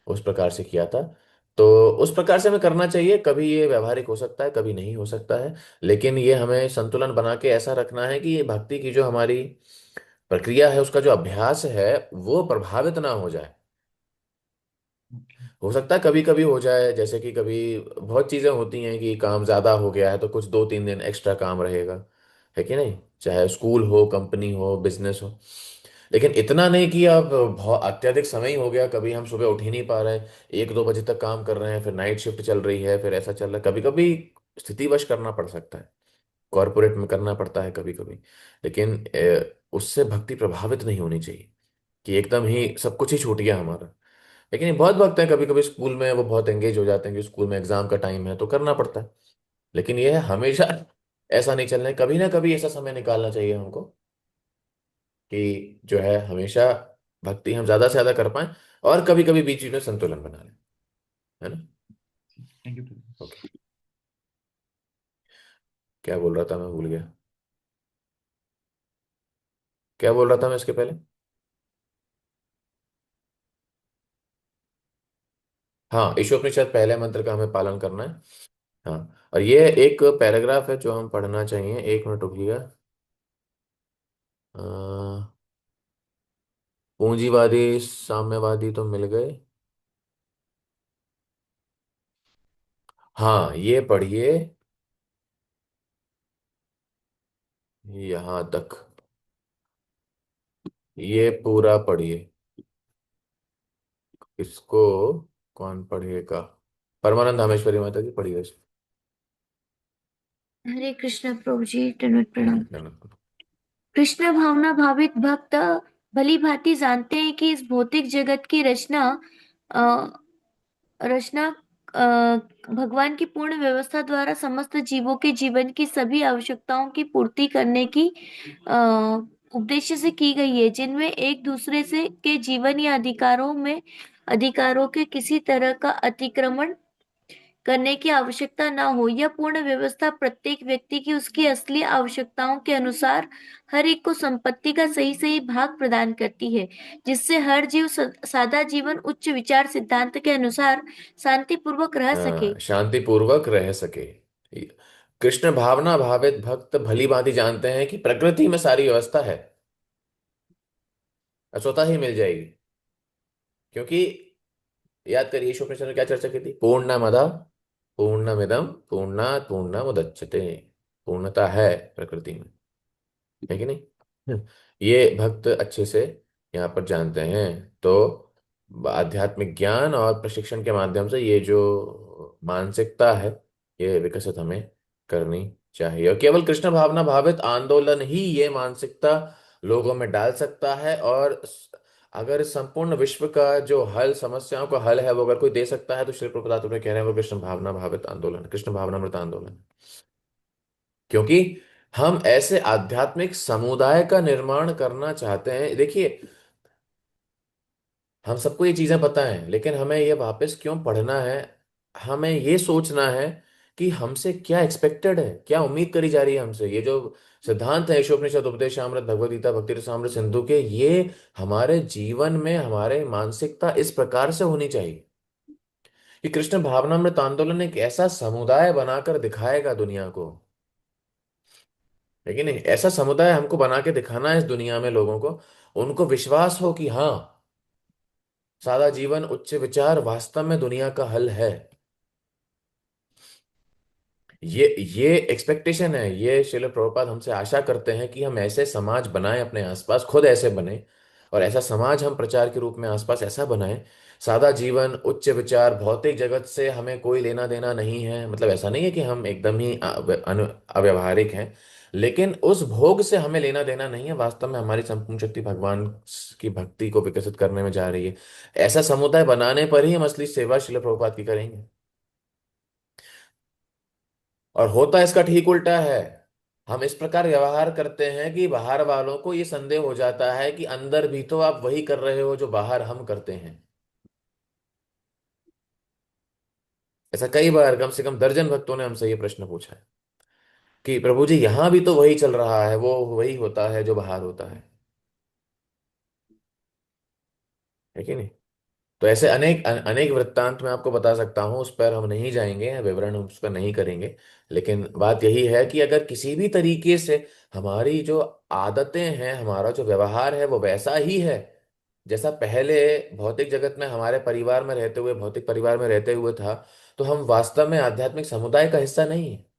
उस प्रकार से किया था। तो उस प्रकार से हमें करना चाहिए। कभी ये व्यवहारिक हो सकता है, कभी नहीं हो सकता है, लेकिन ये हमें संतुलन बना के ऐसा रखना है कि ये भक्ति की जो हमारी प्रक्रिया है, उसका जो अभ्यास है, वो प्रभावित ना हो जाए। ओके। हो सकता है कभी कभी हो जाए, जैसे कि कभी बहुत चीजें होती हैं कि काम ज्यादा हो गया है तो कुछ 2 3 दिन एक्स्ट्रा काम रहेगा, है कि नहीं, चाहे स्कूल हो, कंपनी हो, बिजनेस हो। लेकिन इतना नहीं कि अब बहुत अत्यधिक समय ही हो गया, कभी हम सुबह उठ ही नहीं पा रहे, 1 2 बजे तक काम कर रहे हैं, फिर नाइट शिफ्ट चल रही है, फिर ऐसा चल रहा है। कभी कभी स्थितिवश करना पड़ सकता है, कॉरपोरेट में करना पड़ता है कभी कभी। लेकिन उससे भक्ति प्रभावित नहीं होनी चाहिए कि एकदम ही सब कुछ ही छूट गया हमारा। लेकिन ये बहुत वक्त है, कभी कभी स्कूल में वो बहुत एंगेज हो जाते हैं कि स्कूल में एग्जाम का टाइम है तो करना पड़ता है। लेकिन ये है हमेशा ऐसा नहीं चलना है, कभी ना कभी ऐसा समय निकालना चाहिए हमको कि जो है हमेशा भक्ति हम ज्यादा से ज्यादा कर पाए, और कभी कभी बीच बीच में संतुलन बना लें, है ना। Thank you Prabhu. ओके, क्या बोल रहा था, मैं भूल गया। क्या बोल रहा था मैं इसके पहले? हाँ, ईशोपनिषद पहले मंत्र का हमें पालन करना है। हाँ, और ये एक पैराग्राफ है जो हम पढ़ना चाहिए। एक मिनट रुकिएगा। अ, पूंजीवादी साम्यवादी तो मिल गए। हाँ, ये पढ़िए यहां तक, ये पूरा पढ़िए। इसको कौन पढ़िएगा? परमानंद धामेश्वरी माता जी पढ़िए इसको। हरे कृष्ण प्रभु जी, दंडवत प्रणाम। धन्यवाद। कृष्ण भावना भावित भक्त भली भांति जानते हैं कि इस भौतिक जगत की अ, रचना भगवान की पूर्ण व्यवस्था द्वारा समस्त जीवों के जीवन की सभी आवश्यकताओं की पूर्ति करने की अ, उद्देश्य से की गई है, जिनमें एक दूसरे से के जीवन या अधिकारों के किसी तरह का अतिक्रमण करने की आवश्यकता न हो। यह पूर्ण व्यवस्था प्रत्येक व्यक्ति की उसकी असली आवश्यकताओं के अनुसार हर एक को संपत्ति का सही सही भाग प्रदान करती है, जिससे हर जीव सादा जीवन उच्च विचार सिद्धांत के अनुसार शांति पूर्वक रह सके। शांति पूर्वक रह सके। कृष्ण भावना भावित भक्त भली भांति जानते हैं कि प्रकृति में सारी व्यवस्था है, स्वतः ही मिल जाएगी। क्योंकि याद करिए, ईश्वर प्रश्न ने क्या चर्चा की थी? पूर्णमद पूर्णमिदम पूर्णात् पूर्णमुदच्यते। पूर्णता है प्रकृति में, है कि नहीं? ये भक्त अच्छे से यहाँ पर जानते हैं। तो आध्यात्मिक ज्ञान और प्रशिक्षण के माध्यम से ये जो मानसिकता है, ये विकसित हमें करनी चाहिए। और केवल कृष्ण भावना भावित आंदोलन ही ये मानसिकता लोगों में डाल सकता है। और अगर इस संपूर्ण विश्व का जो हल, समस्याओं का हल है, वो अगर कोई दे सकता है तो श्री प्रभुपाद तुम्हें कह रहे हैं वो कृष्ण भावना भावित आंदोलन, कृष्ण भावनामृत आंदोलन। क्योंकि हम ऐसे आध्यात्मिक समुदाय का निर्माण करना चाहते हैं। देखिए, हम सबको ये चीजें पता है, लेकिन हमें ये वापस क्यों पढ़ना है? हमें ये सोचना है कि हमसे क्या एक्सपेक्टेड है, क्या उम्मीद करी जा रही है हमसे। ये जो सिद्धांत है ईशोपनिषद, उपदेशामृत, भगवद गीता, भक्ति रसामृत सिंधु के, ये हमारे जीवन में, हमारे मानसिकता इस प्रकार से होनी चाहिए कि कृष्ण भावनामृत आंदोलन एक ऐसा समुदाय बनाकर दिखाएगा दुनिया को। लेकिन ऐसा समुदाय हमको बना के दिखाना है इस दुनिया में, लोगों को, उनको विश्वास हो कि हाँ, सादा जीवन, उच्च विचार वास्तव में दुनिया का हल है। ये एक्सपेक्टेशन है, ये श्रील प्रभुपाद हमसे आशा करते हैं कि हम ऐसे समाज बनाएं अपने आसपास, खुद ऐसे बने। और ऐसा समाज हम प्रचार के रूप में आसपास ऐसा बनाएं, सादा जीवन, उच्च विचार, भौतिक जगत से हमें कोई लेना देना नहीं है। मतलब ऐसा नहीं है कि हम एकदम ही अव्यवहारिक हैं, लेकिन उस भोग से हमें लेना देना नहीं है। वास्तव में हमारी संपूर्ण शक्ति भगवान की भक्ति को विकसित करने में जा रही है। ऐसा समुदाय बनाने पर ही हम असली सेवा श्रील प्रभुपाद की करेंगे। और होता इसका ठीक उल्टा है। हम इस प्रकार व्यवहार करते हैं कि बाहर वालों को ये संदेह हो जाता है कि अंदर भी तो आप वही कर रहे हो जो बाहर हम करते हैं। ऐसा कई बार, कम से कम दर्जन भक्तों ने हमसे ये प्रश्न पूछा है कि प्रभु जी, यहां भी तो वही चल रहा है, वो वही होता है जो बाहर होता है कि नहीं? तो ऐसे अनेक अनेक वृत्तांत मैं आपको बता सकता हूं, उस पर हम नहीं जाएंगे, विवरण उस पर नहीं करेंगे। लेकिन बात यही है कि अगर किसी भी तरीके से हमारी जो आदतें हैं, हमारा जो व्यवहार है, वो वैसा ही है जैसा पहले भौतिक जगत में हमारे परिवार में रहते हुए, भौतिक परिवार में रहते हुए था, तो हम वास्तव में आध्यात्मिक समुदाय का हिस्सा नहीं है।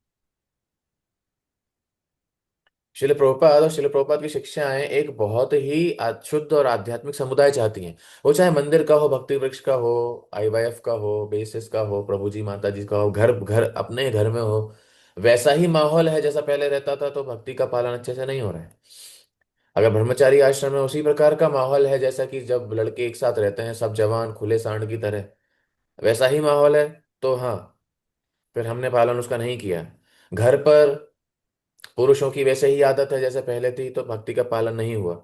शिल प्रभुपाद और शिल प्रभुपाद की शिक्षाएं एक बहुत ही शुद्ध और आध्यात्मिक समुदाय चाहती हैं। वो चाहे मंदिर का हो, भक्ति वृक्ष का हो, आईवाईएफ का हो, बेसिस का हो, प्रभु जी माता जी का हो, घर घर अपने घर में हो, वैसा ही माहौल है जैसा पहले रहता था। तो भक्ति का पालन अच्छे से नहीं हो रहा है। अगर ब्रह्मचारी आश्रम में उसी प्रकार का माहौल है जैसा कि जब लड़के एक साथ रहते हैं, सब जवान खुले सांड की तरह, वैसा ही माहौल है, तो हाँ, फिर हमने पालन उसका नहीं किया। घर पर पुरुषों की वैसे ही आदत है जैसे पहले थी, तो भक्ति का पालन नहीं हुआ।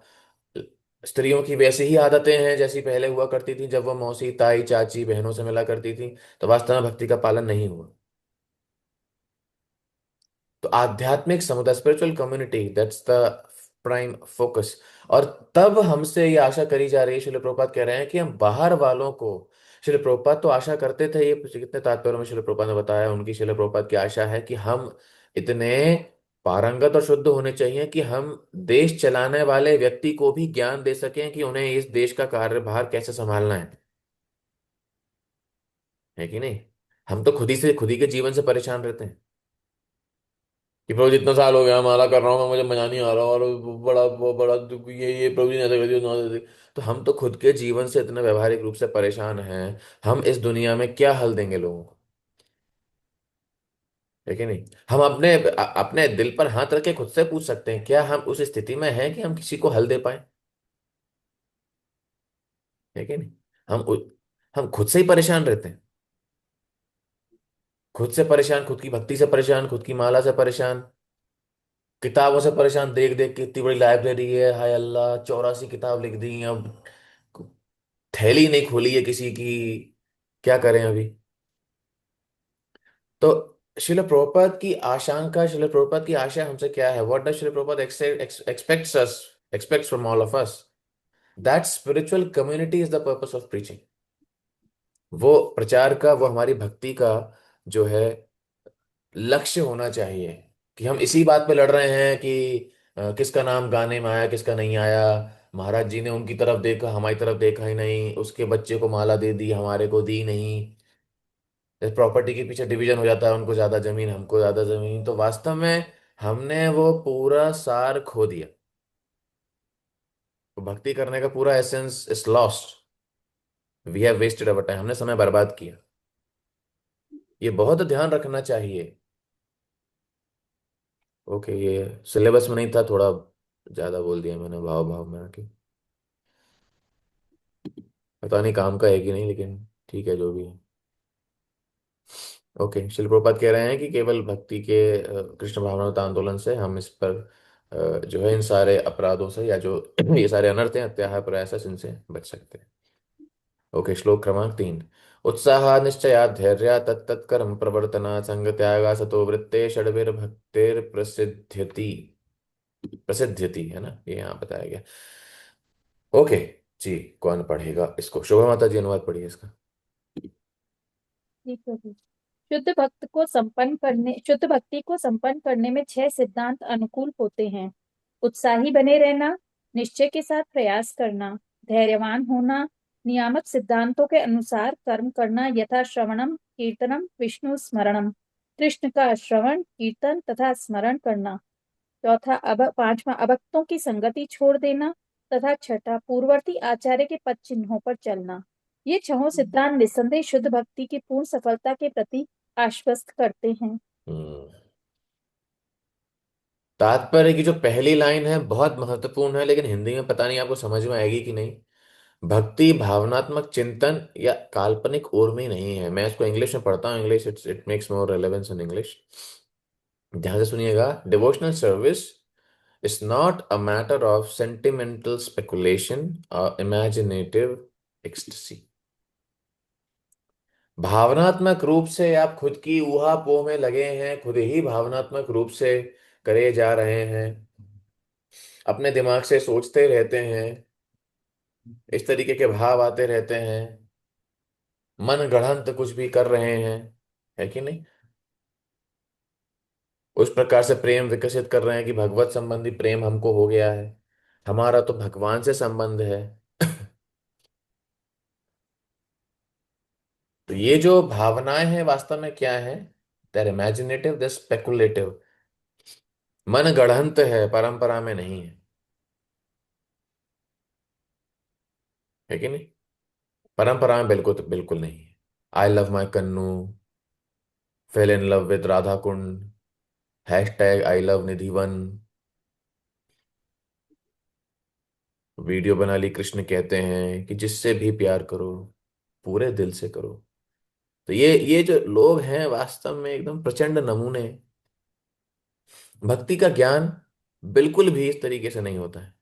स्त्रियों की वैसी ही आदतें हैं जैसी पहले हुआ करती थी, जब वो मौसी ताई चाची बहनों से मिला करती थी, तो वास्तव में भक्ति का पालन नहीं हुआ। तो आध्यात्मिक समुदाय, spiritual community, that's the prime focus. और तब हमसे ये आशा करी जा रही है, श्रील प्रभुपाद कह रहे हैं कि हम बाहर वालों को, श्रील प्रभुपाद तो आशा करते थे, ये कितने तात्पर्यों में श्रील प्रभुपाद ने बताया, उनकी श्रील प्रभुपाद की आशा है कि हम इतने पारंगत और शुद्ध होने चाहिए कि हम देश चलाने वाले व्यक्ति को भी ज्ञान दे सकें कि उन्हें इस देश का कार्यभार कैसे संभालना है कि नहीं। हम तो खुद ही के जीवन से परेशान रहते हैं कि प्रभु जितना साल हो गया माला कर रहा हूँ मैं, मुझे मजा नहीं आ रहा, और बड़ा ये प्रभु जी ने ऐसा कर दिया, उन्होंने ऐसा कर दिया। तो हम तो खुद के जीवन से इतने व्यवहारिक रूप से परेशान हैं, हम इस दुनिया में क्या हल देंगे लोगों को, है कि नहीं। हम अपने दिल पर हाथ रख के खुद से पूछ सकते हैं, क्या हम उस स्थिति में हैं कि हम किसी को हल दे पाए, है कि नहीं। हम उ- हम खुद से ही परेशान रहते हैं, खुद से परेशान, खुद की भक्ति से परेशान, खुद की माला से परेशान, किताबों से परेशान, देख देख के इतनी बड़ी लाइब्रेरी है, हाय अल्लाह 84 किताब लिख दी अब, थैली नहीं खोली है किसी की, क्या करें अभी। तो शिल प्रभुपाद की आशंका, शिल प्रभुपाद की आशा हमसे क्या है, व्हाट डज शिल Prabhupada aspects us, aspects from all of us, that spiritual community is the purpose of preaching. वो प्रचार का, वो हमारी भक्ति का जो है लक्ष्य होना चाहिए, कि हम इसी बात पे लड़ रहे हैं कि किसका नाम गाने में आया किसका नहीं आया, महाराज जी ने उनकी तरफ देखा हमारी तरफ देखा ही नहीं, उसके बच्चे को माला दे दी हमारे को दी नहीं। प्रॉपर्टी के पीछे डिवीजन हो जाता है, उनको ज्यादा जमीन हमको ज्यादा जमीन, तो वास्तव में हमने वो पूरा सार खो दिया, तो भक्ति करने का पूरा essence is lost, we have wasted our time, हमने समय बर्बाद किया। ये बहुत ध्यान रखना चाहिए। ओके, ये सिलेबस में नहीं था, थोड़ा ज्यादा बोल दिया मैंने भाव भाव में आके, पता नहीं काम का है कि नहीं, लेकिन ठीक है जो भी है। ओके, शिल प्रभुपाद कह रहे हैं कि केवल भक्ति के कृष्ण भावनामृत आंदोलन से हम इस पर जो है इन सारे अपराधों से, या जो ये सारे अनर्थ हैं, अत्याचार प्रयास इनसे बच सकते हैं। ओके, श्लोक क्रमांक 3। उत्साह निश्चया धैर्य तत्तत्कर्म प्रवर्तना संग त्यागा सतो वृत्ते षड्भिर्भक्तिर प्रसिद्ध्यति, प्रसिद्ध्यति है ना, ये यहाँ बताया गया। ओके जी, कौन पढ़ेगा इसको, शोभा माता जी अनुवाद पढ़िए इसका। ठीक है जी। शुद्ध भक्ति को संपन्न करने में 6 सिद्धांत अनुकूल होते हैं। उत्साही बने रहना, निश्चय के साथ प्रयास करना, धैर्यवान होना, नियामक सिद्धांतों के अनुसार कर्म करना, यथा श्रवणम कीर्तनम विष्णु स्मरणम, कृष्ण का श्रवण कीर्तन तथा स्मरण करना। चौथा पांचवा अभक्तों की संगति छोड़ देना, तथा छठा पूर्ववर्ती आचार्य के पद चिन्हों पर चलना। ये छहों सिद्धांत निस्संदेह शुद्ध भक्ति की पूर्ण सफलता के प्रति आश्वस्त करते हैं। हम्म, तात्पर्य की जो पहली लाइन है बहुत महत्वपूर्ण है, लेकिन हिंदी में पता नहीं आपको समझ में आएगी कि नहीं। भक्ति भावनात्मक चिंतन या काल्पनिक उर्मी नहीं है। मैं इसको इंग्लिश में पढ़ता हूँ, English it makes more relevance in English. ध्यान से सुनिएगा, devotional service is not a matter of sentimental speculation और इमेजिनेटिव एक्सटेसी। भावनात्मक रूप से आप खुद की ऊहा पोह में लगे हैं, खुद ही भावनात्मक रूप से करे जा रहे हैं, अपने दिमाग से सोचते रहते हैं, इस तरीके के भाव आते रहते हैं, मन गढ़ंत कुछ भी कर रहे हैं, है कि नहीं। उस प्रकार से प्रेम विकसित कर रहे हैं कि भगवत संबंधी प्रेम हमको हो गया है, हमारा तो भगवान से संबंध है। तो ये जो भावनाएं हैं वास्तव में क्या है, देर इमेजिनेटिव, दे स्पेकुलेटिव, मन गढ़ंत है, परंपरा में नहीं है कि नहीं। परंपरा में बिल्कुल बिल्कुल नहीं है। I love my Kannu, fail in love with Radha Kund, hashtag I love Nidhivan, video बना ली, कृष्ण कहते हैं कि जिससे भी प्यार करो पूरे दिल से करो। तो ये जो लोग हैं वास्तव में एकदम प्रचंड नमूने हैं। भक्ति का ज्ञान बिल्कुल भी इस तरीके से नहीं होता है।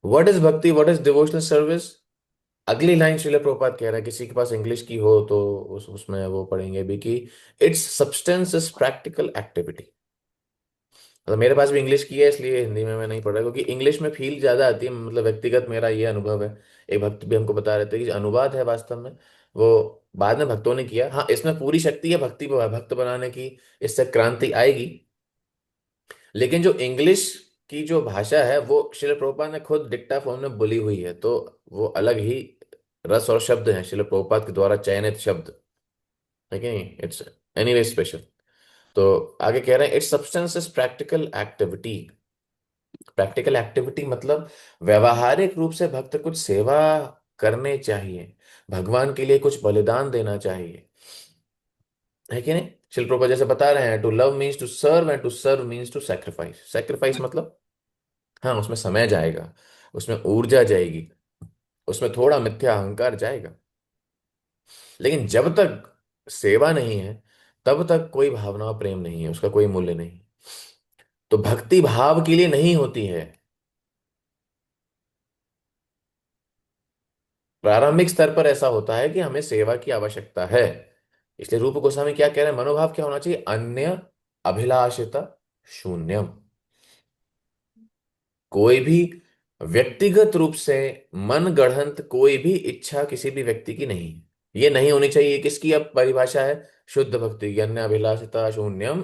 व्हाट इज भक्ति, व्हाट इज डिवोशनल सर्विस। अगली लाइन श्रील प्रभुपाद कह रहा है, किसी के पास इंग्लिश की हो तो उसमें वो पढ़ेंगे भी कि it's substance is practical activity. मतलब मेरे पास भी इंग्लिश की है, इसलिए हिंदी में मैं नहीं पढ़ रहा, क्योंकि इंग्लिश में फील ज्यादा आती है, मतलब व्यक्तिगत मेरा ये अनुभव है। एक भक्त भी हमको बता रहे थे कि जो अनुवाद है वास्तव में वो बाद में भक्तों ने किया। हाँ, इसमें पूरी शक्ति है भक्ति को भक्त बनाने की, इससे क्रांति आएगी। लेकिन जो इंग्लिश की जो भाषा है वो शिल प्रभुपाद ने खुद डिक्टाफोन में बोली हुई है, तो वो अलग ही रस और शब्द हैं, शिल प्रभुपाद के द्वारा चयनित शब्द है कि नहीं। It's anyway special. तो आगे कह रहे हैं it's substance is practical activity. Practical activity मतलब व्यवहारिक रूप से भक्त कुछ सेवा करने चाहिए, भगवान के लिए कुछ बलिदान देना चाहिए, है कि नहीं। शिल प्रभुपाद जैसे बता रहे हैं, to love means to serve and to serve means to sacrifice. Sacrifice मतलब हाँ, उसमें समय जाएगा, उसमें ऊर्जा जाएगी, उसमें थोड़ा मिथ्या अहंकार जाएगा, लेकिन जब तक सेवा नहीं है तब तक कोई भावना प्रेम नहीं है, उसका कोई मूल्य नहीं। तो भक्ति भाव के लिए नहीं होती है। प्रारंभिक स्तर पर ऐसा होता है कि हमें सेवा की आवश्यकता है। इसलिए रूप गोस्वामी क्या कह रहे हैं, मनोभाव क्या होना चाहिए, अन्य अभिलाषिता शून्यम। कोई भी व्यक्तिगत रूप से मन गढ़ंत कोई भी इच्छा किसी भी व्यक्ति की नहीं है। ये नहीं होनी चाहिए। किसकी अब परिभाषा है, शुद्ध भक्ति, अन्य अभिलाषिता शून्यम,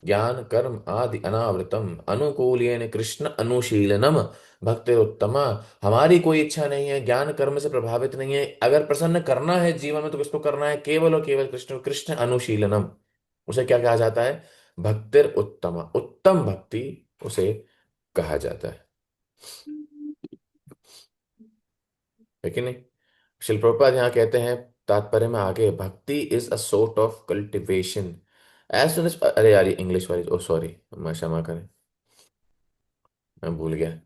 ज्ञान कर्म आदि अनावृतम अनुकूलेन कृष्ण अनुशीलनम भक्तिरुत्तमा। हमारी कोई इच्छा नहीं है, ज्ञान कर्म से प्रभावित नहीं है, अगर प्रसन्न करना है जीवन में तो किसको करना है, केवल और केवल कृष्ण। कृष्ण अनुशीलनम उसे क्या कहा जाता है, भक्तिर उत्तमा, उत्तम भक्ति उसे कहा जाता है कि नहीं। शिल प्रभुपाद यहाँ कहते हैं तात्पर्य में आगे, भक्ति is a sort of cultivation as soon as, अरे यार इंग्लिश वाली, ओ सॉरी, मैं क्षमा करें, मैं भूल गया।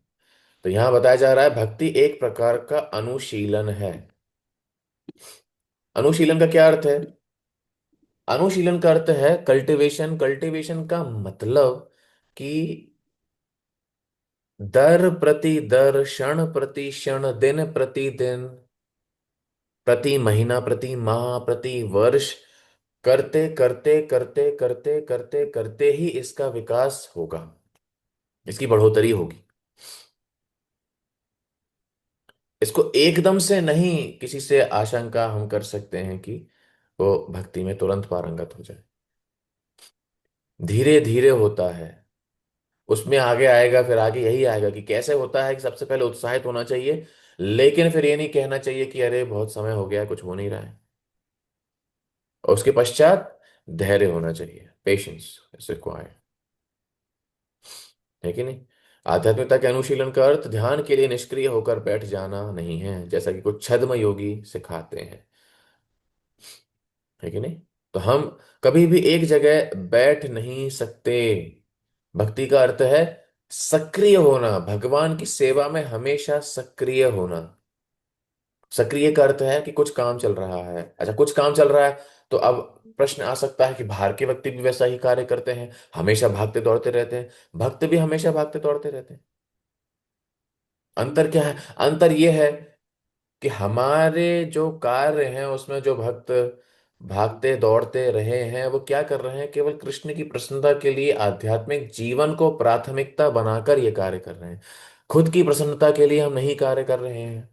तो यहाँ बताया जा रहा है भक्ति एक प्रकार का अनुशीलन है। अनुशीलन का क्या अर्थ है, अनुशीलन का अर्थ है कल्टीवेशन। कल्टीवेशन का मतलब कि दर प्रति दर, क्षण प्रति क्षण, दिन प्रति दिन, प्रति महीना, प्रति माह, प्रति वर्ष, करते करते करते करते करते करते ही इसका विकास होगा, इसकी बढ़ोतरी होगी। इसको एकदम से नहीं किसी से आशंका हम कर सकते हैं कि वो भक्ति में तुरंत पारंगत हो जाए। धीरे धीरे होता है, उसमें आगे आएगा, फिर आगे यही आएगा कि कैसे होता है कि सबसे पहले उत्साहित होना चाहिए, लेकिन फिर ये नहीं कहना चाहिए कि अरे बहुत समय हो गया कुछ हो नहीं रहा है। और उसके पश्चात धैर्य होना चाहिए, पेशेंस इज रिक्वायर्ड, है कि नहीं। आध्यात्मिकता के अनुशीलन का अर्थ ध्यान के लिए निष्क्रिय होकर बैठ जाना नहीं है, जैसा कि कुछ छद्म योगी सिखाते हैं, है कि नहीं। तो हम कभी भी एक जगह बैठ नहीं सकते। भक्ति का अर्थ है सक्रिय होना, भगवान की सेवा में हमेशा सक्रिय होना। सक्रिय का अर्थ है कि कुछ काम चल रहा है, अच्छा कुछ काम चल रहा है, तो अब प्रश्न आ सकता है कि बाहर के व्यक्ति भी वैसा ही कार्य करते हैं, हमेशा भागते दौड़ते रहते हैं, भक्त भी हमेशा भागते दौड़ते रहते हैं। अंतर क्या है, अंतर यह है कि हमारे जो कार्य हैं उसमें जो भक्त भागते दौड़ते रहे हैं वो क्या कर रहे हैं, केवल कृष्ण की प्रसन्नता के लिए आध्यात्मिक जीवन को प्राथमिकता बनाकर ये कार्य कर रहे हैं। खुद की प्रसन्नता के लिए हम नहीं कार्य कर रहे हैं।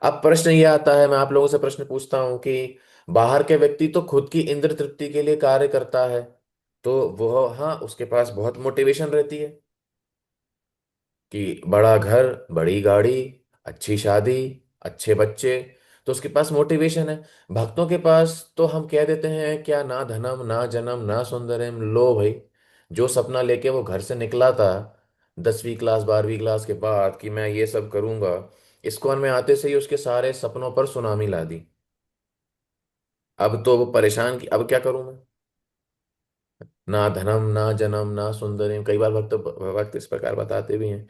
अब प्रश्न ये आता है, मैं आप लोगों से प्रश्न पूछता हूं कि बाहर के व्यक्ति तो खुद की इंद्र तृप्ति के लिए कार्य करता है, तो वो हाँ उसके पास बहुत मोटिवेशन रहती है कि बड़ा घर, बड़ी गाड़ी, अच्छी शादी, अच्छे बच्चे, तो उसके पास मोटिवेशन है। भक्तों के पास तो हम कह देते हैं क्या, ना धनम ना जन्म ना सुंदरम, लो भाई, जो सपना लेके वो घर से निकला था 10वीं क्लास 12वीं क्लास के बाद कि मैं ये सब करूंगा, इस्कॉन में आते से ही उसके सारे सपनों पर सुनामी ला दी। अब तो वो परेशान कि अब क्या करूं मैं, ना धनम ना जन्म ना सुंदरम। कई बार भक्त इस प्रकार बताते भी हैं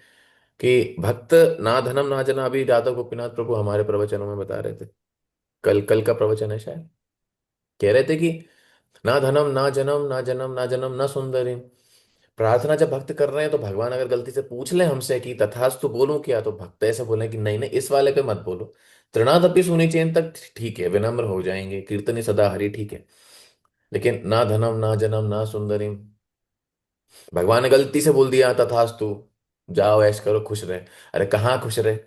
कि भक्त ना धनम ना जना, अभी राधा गोपीनाथ प्रभु हमारे प्रवचनों में बता रहे थे, कल कल का प्रवचन है शायद, कह रहे थे कि ना धनम ना जन्म ना जन्म ना जन्म ना सुंदरी, प्रार्थना जब भक्त कर रहे हैं तो भगवान अगर गलती से पूछ ले हमसे कि तथास्तु बोलूं क्या, तो भक्त ऐसे बोले कि नहीं नहीं, इस वाले पे मत बोलो। तृणादपि सुनिचेन तक ठीक है, विनम्र हो जाएंगे, कीर्तनी सदा हरि ठीक है। लेकिन ना धनम ना जनम ना सुंदरीम, भगवान ने गलती से बोल दिया तथास्तु, जाओ ऐश करो खुश रहे। अरे कहाँ खुश रहे,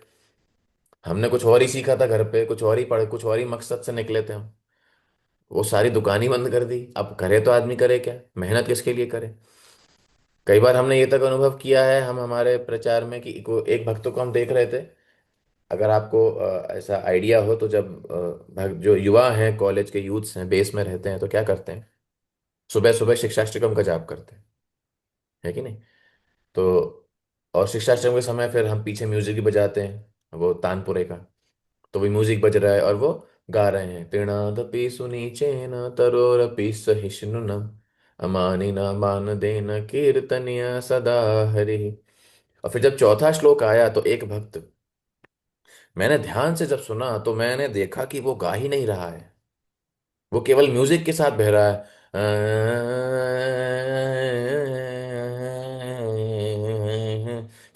हमने कुछ और ही सीखा था घर पे, कुछ और ही पढ़े, कुछ और ही मकसद से निकले थे हम। वो सारी दुकान ही बंद कर दी। अब करे तो आदमी करे क्या, मेहनत किसके लिए करे। कई बार हमने ये तक अनुभव किया है हम हमारे प्रचार में कि एक भक्त को हम देख रहे थे। अगर आपको ऐसा आइडिया हो तो, जब जो युवा हैं, कॉलेज के यूथ्स हैं, बेस में रहते हैं, तो क्या करते हैं, सुबह सुबह शिक्षाष्टकम का जाप करते हैं, है कि नहीं। तो और शिक्षाष्टकम के समय फिर हम पीछे म्यूजिक भी बजाते हैं, वो तानपुरे का। तो भी म्यूजिक बज रहा है और वो गा रहे हैं, तृणादपि सुनीचेन तरोरपि सहिष्णुना अमानिना मान देना कीर्तनिया सदा हरि। और फिर जब चौथा श्लोक आया तो एक भक्त, मैंने ध्यान से जब सुना तो मैंने देखा कि वो गा ही नहीं रहा है, वो केवल म्यूजिक के साथ बह रहा है।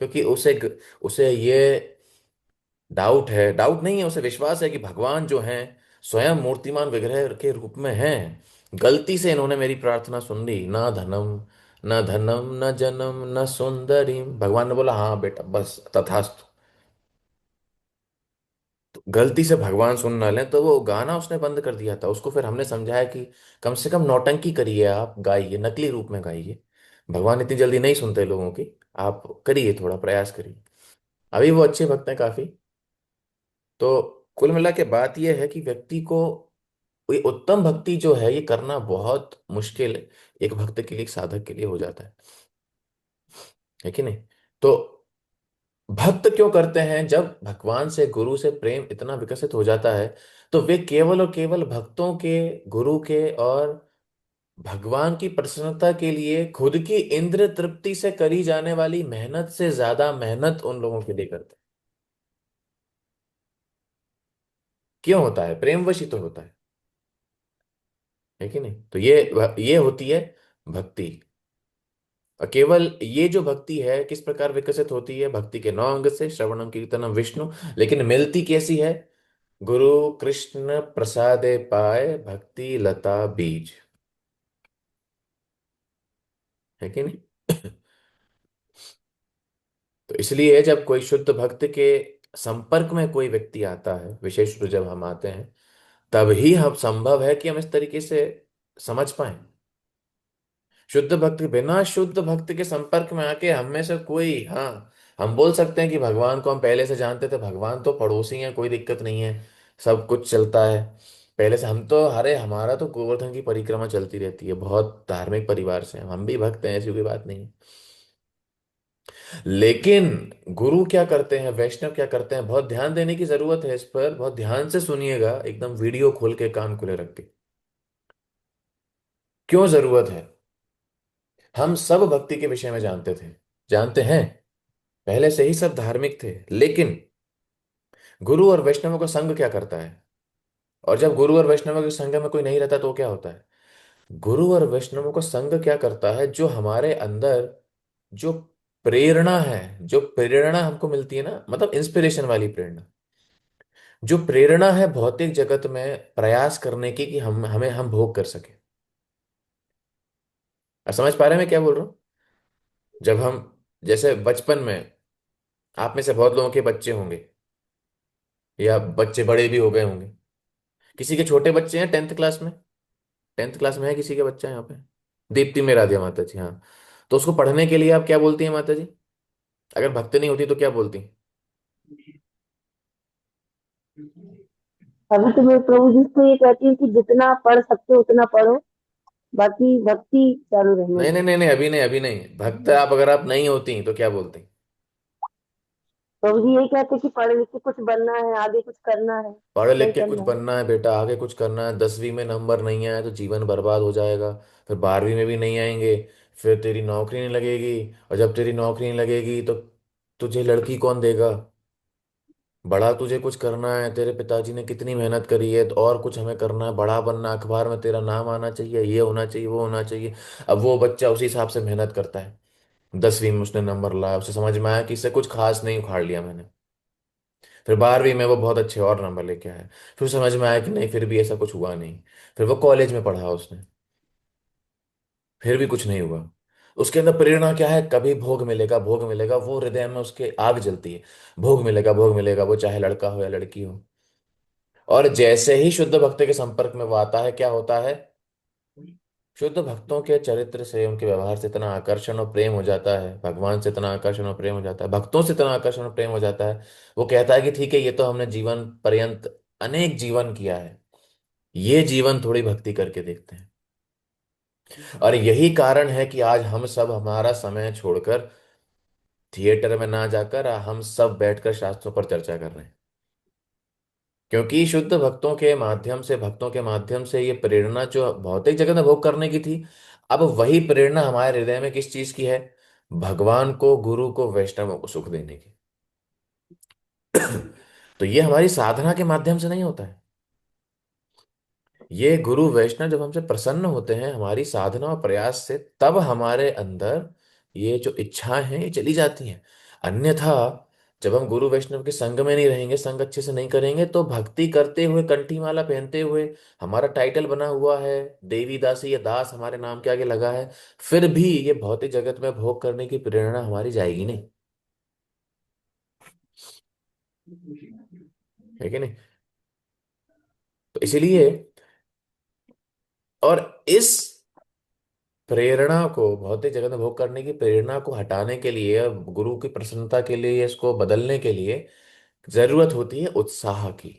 क्योंकि उसे ये डाउट है, डाउट नहीं है, उसे विश्वास है कि भगवान जो हैं स्वयं मूर्तिमान विग्रह के रूप में हैं। गलती से इन्होंने मेरी प्रार्थना सुन ली, ना धनम न धनम न जनम न सुंदरी, भगवान ने बोला हाँ बेटा बस तथास्तु। तो गलती से भगवान सुन ना लें, तो वो गाना उसने बंद कर दिया था। उसको फिर हमने समझाया कि कम से कम नौटंकी करिए, आप गाइए, नकली रूप में गाइए, भगवान इतनी जल्दी नहीं सुनते लोगों की, आप करिए, थोड़ा प्रयास करिए। अभी वो अच्छे भक्त हैं काफी। तो कुल मिला के बात यह है कि व्यक्ति को ये उत्तम भक्ति जो है ये करना बहुत मुश्किल है, एक भक्त के लिए, एक साधक के लिए हो जाता है कि नहीं। तो भक्त क्यों करते हैं, जब भगवान से, गुरु से प्रेम इतना विकसित हो जाता है, तो वे केवल और केवल भक्तों के, गुरु के और भगवान की प्रसन्नता के लिए खुद की इंद्र तृप्ति से करी जाने वाली मेहनत से ज्यादा मेहनत उन लोगों के लिए करते हैं। क्यों होता है, प्रेमवश ही तो होता है कि नहीं। तो ये होती है भक्ति। और केवल ये जो भक्ति है किस प्रकार विकसित होती है, भक्ति के 9 अंग से, श्रवणम कीर्तनम विष्णु। लेकिन मिलती कैसी है, गुरु कृष्ण प्रसादे पाए भक्ति लता बीज, है कि नहीं। तो इसलिए जब कोई शुद्ध भक्त के संपर्क में कोई व्यक्ति आता है, विशेष रूप जब हम आते हैं, तब ही हम संभव है कि हम इस तरीके से समझ पाए। शुद्ध भक्त, बिना शुद्ध भक्त के संपर्क में आके हम में से कोई, हाँ, हम बोल सकते हैं कि भगवान को हम पहले से जानते थे, भगवान तो पड़ोसी हैं, कोई दिक्कत नहीं है, सब कुछ चलता है पहले से। हम तो, अरे हमारा तो गोवर्धन की परिक्रमा चलती रहती है, बहुत धार्मिक परिवार से हम भी भक्त हैं, ऐसी कोई बात नहीं है। लेकिन गुरु क्या करते हैं, वैष्णव क्या करते हैं, बहुत ध्यान देने की जरूरत है, इस पर बहुत ध्यान से सुनिएगा, एकदम वीडियो खोल के, कान खुले रख के। क्यों जरूरत है, हम सब भक्ति के विषय में जानते थे, जानते हैं, पहले से ही सब धार्मिक थे। लेकिन गुरु और वैष्णव का संग क्या करता है, और जब गुरु और वैष्णव के संग में कोई नहीं रहता तो क्या होता है, गुरु और वैष्णव का संग क्या करता है, जो हमारे अंदर जो प्रेरणा है, जो प्रेरणा हमको मिलती है ना, मतलब इंस्पिरेशन वाली प्रेरणा, जो प्रेरणा है भौतिक जगत में प्रयास करने की कि हम भोग कर सके। आप समझ पा रहे हैं मैं क्या बोल रहा हूं। जब हम, जैसे बचपन में, आप में से बहुत लोगों के बच्चे होंगे, या बच्चे बड़े भी हो गए होंगे, किसी के छोटे बच्चे हैं 10th क्लास में, 10th क्लास में है किसी का बच्चा यहाँ पे, दीप्ति में राधिया माता जी, हाँ। तो उसको पढ़ने के लिए आप क्या बोलती हैं माता जी, अगर भक्त नहीं होती तो क्या बोलती। अभी तो मैं प्रभु जी को ये कहती हूँ कि जितना पढ़ सकते हो उतना पढ़ो, बाकी भक्ति चालू रहने नहीं दो। नहीं नहीं नहीं, अभी नहीं, अभी नहीं, भक्त आप, अगर आप नहीं होती तो क्या बोलती। प्रभु जी यही कहते हैं कि पढ़ लिख के कुछ बनना है, आगे कुछ करना है, पढ़ वही लिख के कुछ करना है। बनना है बेटा, आगे कुछ करना है, 10वीं में नंबर नहीं आए तो जीवन बर्बाद हो जाएगा, फिर 12वीं में भी नहीं आएंगे, फिर तेरी नौकरी नहीं लगेगी, और जब तेरी नौकरी नहीं लगेगी तो तुझे लड़की कौन देगा, बड़ा तुझे कुछ करना है, तेरे पिताजी ने कितनी मेहनत करी है, तो और कुछ हमें करना है, बड़ा बनना, अखबार में तेरा नाम आना चाहिए, ये होना चाहिए, वो होना चाहिए। अब वो बच्चा उसी हिसाब से मेहनत करता है। 10वीं में उसने नंबर लाया, उसे समझ में आया कि इससे कुछ खास नहीं उखाड़ लिया मैंने। फिर 12वीं में वो बहुत अच्छे और नंबर लेके आया। फिर समझ में आया कि नहीं, फिर भी ऐसा कुछ हुआ नहीं। फिर वो कॉलेज में पढ़ा उसने, फिर भी कुछ नहीं हुआ। उसके अंदर प्रेरणा क्या है? कभी भोग मिलेगा, भोग मिलेगा, वो हृदय में उसके आग जलती है। भोग मिलेगा, भोग मिलेगा, वो चाहे लड़का हो या लड़की हो। और जैसे ही शुद्ध भक्त के संपर्क में वो आता है, क्या होता है? शुद्ध भक्तों के चरित्र से, उनके व्यवहार से इतना आकर्षण और प्रेम हो जाता है, भगवान से इतना आकर्षण और प्रेम हो जाता है, भक्तों से इतना आकर्षण और प्रेम हो जाता है। वो कहता है कि ठीक है, ये तो हमने जीवन पर्यंत अनेक जीवन किया है, ये जीवन थोड़ी भक्ति करके देखते हैं। और यही कारण है कि आज हम सब हमारा समय छोड़कर थिएटर में ना जाकर हम सब बैठकर शास्त्रों पर चर्चा कर रहे हैं। क्योंकि शुद्ध भक्तों के माध्यम से, भक्तों के माध्यम से ये प्रेरणा जो भौतिक जगत में भोग करने की थी, अब वही प्रेरणा हमारे हृदय में किस चीज की है? भगवान को, गुरु को, वैष्णवों को सुख देने की। तो ये हमारी साधना के माध्यम से नहीं होता है। ये गुरु वैष्णव जब हमसे प्रसन्न होते हैं हमारी साधना और प्रयास से, तब हमारे अंदर ये जो इच्छाएं हैं ये चली जाती हैं। अन्यथा जब हम गुरु वैष्णव के संग में नहीं रहेंगे, संग अच्छे से नहीं करेंगे, तो भक्ति करते हुए, कंठी माला पहनते हुए, हमारा टाइटल बना हुआ है देवी दासी या दास हमारे नाम के आगे लगा है, फिर भी ये भौतिक जगत में भोग करने की प्रेरणा हमारी जाएगी नहीं। है कि नहीं? तो इसीलिए, और इस प्रेरणा को, भौतिक जगत में भोग करने की प्रेरणा को हटाने के लिए, गुरु की प्रसन्नता के लिए, इसको बदलने के लिए जरूरत होती है उत्साह की।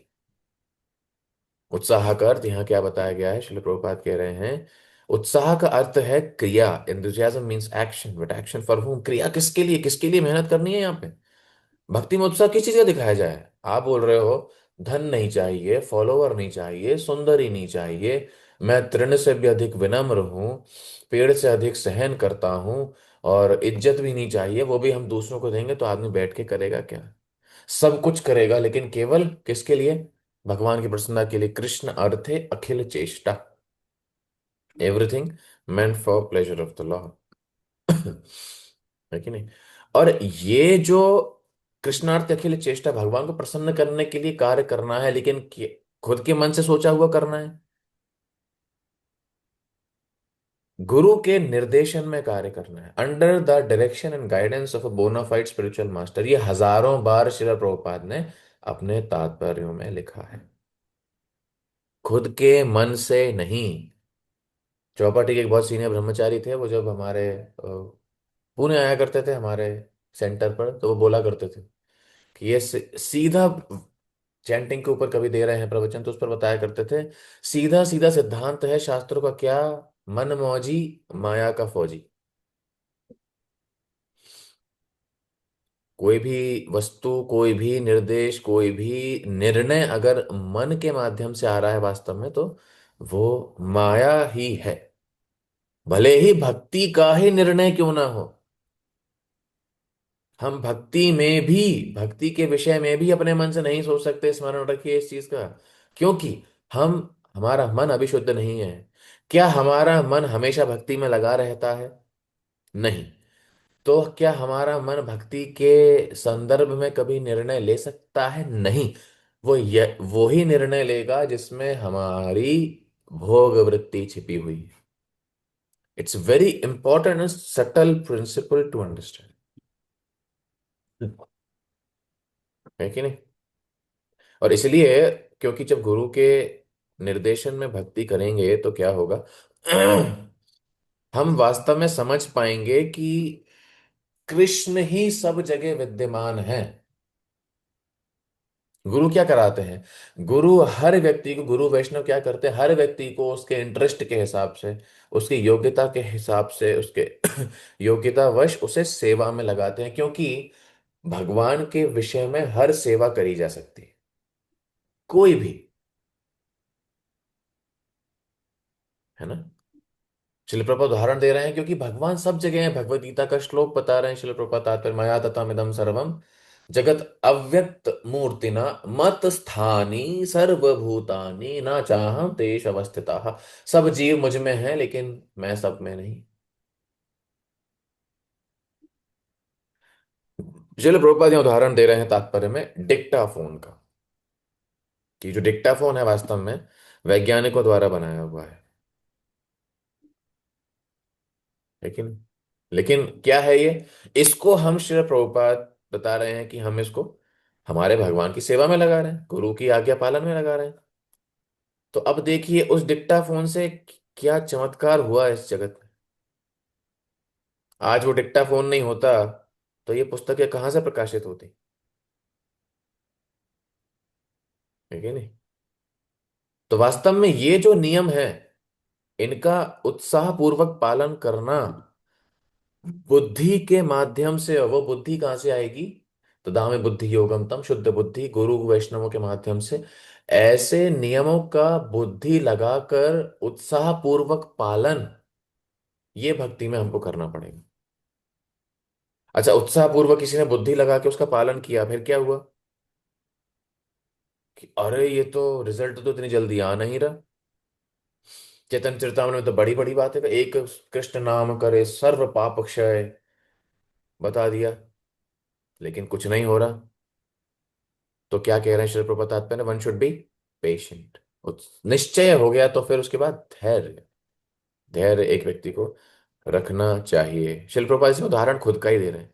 उत्साह का अर्थ यहाँ क्या बताया गया है? श्रील प्रभुपाद कह रहे हैं, उत्साह का अर्थ है क्रिया। Enthusiasm means action, but action for whom? क्रिया किसके लिए? किसके लिए मेहनत करनी है यहाँ पे? भक्ति में उत्साह किस चीज का दिखाया जाए? आप बोल रहे हो धन नहीं चाहिए, फॉलोवर नहीं चाहिए, सुंदरी नहीं चाहिए, मैं तृण से भी अधिक विनम्र हूं, पेड़ से अधिक सहन करता हूं, और इज्जत भी नहीं चाहिए, वो भी हम दूसरों को देंगे, तो आदमी बैठ के करेगा क्या? सब कुछ करेगा, लेकिन केवल किसके लिए? भगवान की प्रसन्नता के लिए। कृष्ण अर्थे अखिल चेष्टा, everything meant for pleasure of the Lord. है कि नहीं? और ये जो कृष्णार्थ अखिल चेष्टा, भगवान को प्रसन्न करने के लिए कार्य करना है, लेकिन खुद के मन से सोचा हुआ करना है, गुरु के निर्देशन में कार्य करना है, under the direction and guidance of a bonafide spiritual master. ये हजारों बार श्रील प्रभुपाद ने अपने तात्पर्यों में लिखा है। खुद के मन से नहीं। चौपाटी के एक बहुत सीनियर ब्रह्मचारी थे, वो जब हमारे पुणे आया करते थे हमारे सेंटर पर, तो वो बोला करते थे कि ये सीधा चैंटिंग के ऊपर कभी दे रहे हैं प्रवचन, तो उस पर बताया करते थे, सीधा सीधा सिद्धांत है शास्त्रों का क्या? मन मौजी, माया का फौजी। कोई भी वस्तु, कोई भी निर्देश, कोई भी निर्णय अगर मन के माध्यम से आ रहा है वास्तव में, तो वो माया ही है। भले ही भक्ति का ही निर्णय क्यों ना हो, हम भक्ति में भी, भक्ति के विषय में भी अपने मन से नहीं सोच सकते, स्मरण रखिए इस चीज का। क्योंकि हम, हमारा मन अभी शुद्ध नहीं है। क्या हमारा मन हमेशा भक्ति में लगा रहता है? नहीं। तो क्या हमारा मन भक्ति के संदर्भ में कभी निर्णय ले सकता है? नहीं। वो ही निर्णय लेगा जिसमें हमारी भोग वृत्ति छिपी हुई है। It's very important and subtle principle to understand. है कि नहीं? और इसलिए, क्योंकि जब गुरु के निर्देशन में भक्ति करेंगे तो क्या होगा? हम वास्तव में समझ पाएंगे कि कृष्ण ही सब जगह विद्यमान है। गुरु क्या कराते हैं? गुरु हर व्यक्ति को, गुरु वैष्णव क्या करते हैं? हर व्यक्ति को उसके इंटरेस्ट के हिसाब से, उसकी योग्यता के हिसाब से, उसके योग्यता वश उसे सेवा में लगाते हैं। क्योंकि भगवान के विषय में हर सेवा करी जा सकती है, कोई भी। है ना? शिल प्रभुपाद उदाहरण दे रहे हैं, क्योंकि भगवान सब जगह है। भगवत गीता का श्लोक बता रहे हैं शिल प्रभुपाद, तात्पर्य मया ततमिदं सर्वम जगत अव्यक्त मूर्तिना मत स्थानी सर्वभूतानि न चाहम तेष अवस्थिताः। सब जीव मुझ में हैं लेकिन मैं सब में नहीं। चलो प्रभुपाद यहाँ उदाहरण दे रहे हैं तात्पर्य में डिक्टाफोन का, कि जो डिक्टाफोन है वास्तव में वैज्ञानिकों द्वारा बनाया हुआ है। लेकिन लेकिन क्या है ये? इसको हम श्री प्रभुपाद बता रहे हैं कि हम इसको हमारे भगवान की सेवा में लगा रहे हैं, गुरु की आज्ञा पालन में लगा रहे हैं। तो अब देखिए उस डिक्टाफोन से क्या चमत्कार हुआ इस जगत में। आज वो डिक्टाफोन नहीं होता तो ये पुस्तकें कहाँ से प्रकाशित होती, है कि नहीं? तो वास्तव में ये जो नियम है इनका उत्साह पूर्वक पालन करना बुद्धि के माध्यम से, वो बुद्धि कहाँ से आएगी? तो दामे बुद्धि योगम तम, शुद्ध बुद्धि गुरु वैष्णवों के माध्यम से। ऐसे नियमों का बुद्धि लगाकर उत्साह पूर्वक पालन, ये भक्ति में हमको करना पड़ेगा। अच्छा, उत्साह पूर्वक किसी ने बुद्धि लगा के उसका पालन किया, फिर क्या हुआ कि अरे ये तो रिजल्ट तो इतनी जल्दी आ नहीं रहा। चैतन्य चरितामृत में तो बड़ी बड़ी बात है, एक कृष्ण नाम करे सर्व पाप क्षय, बता दिया, लेकिन कुछ नहीं हो रहा। तो क्या कह रहे हैं श्री प्रभुपाद तात्पर्य, वन शुड बी पेशेंट। निश्चय हो गया तो फिर उसके बाद धैर्य, धैर्य एक व्यक्ति को रखना चाहिए। शिल प्रभुपाद इसमें उदाहरण खुद का ही दे रहे हैं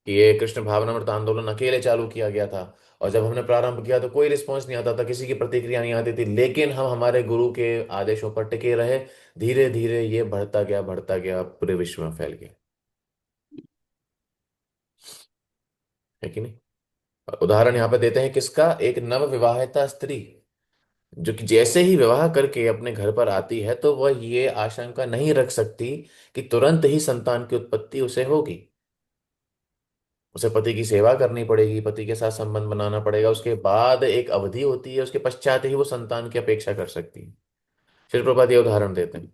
कि ये कृष्ण भावनामृत आंदोलन अकेले चालू किया गया था, और जब हमने प्रारंभ किया तो कोई रिस्पॉन्स नहीं आता था, किसी की प्रतिक्रिया नहीं आती थी, लेकिन हम हमारे गुरु के आदेशों पर टिके रहे। धीरे धीरे ये बढ़ता गया, पूरे विश्व में फैल गया, है कि नहीं? उदाहरण यहाँ पे देते हैं किसका? एक नव विवाहिता स्त्री जो कि जैसे ही विवाह करके अपने घर पर आती है तो वह ये आशंका नहीं रख सकती कि तुरंत ही संतान की उत्पत्ति उसे होगी। उसे पति की सेवा करनी पड़ेगी, पति के साथ संबंध बनाना पड़ेगा, उसके बाद एक अवधि होती है, उसके पश्चात ही वो संतान की अपेक्षा कर सकती है। श्री प्रभुपाद ये उदाहरण देते हैं,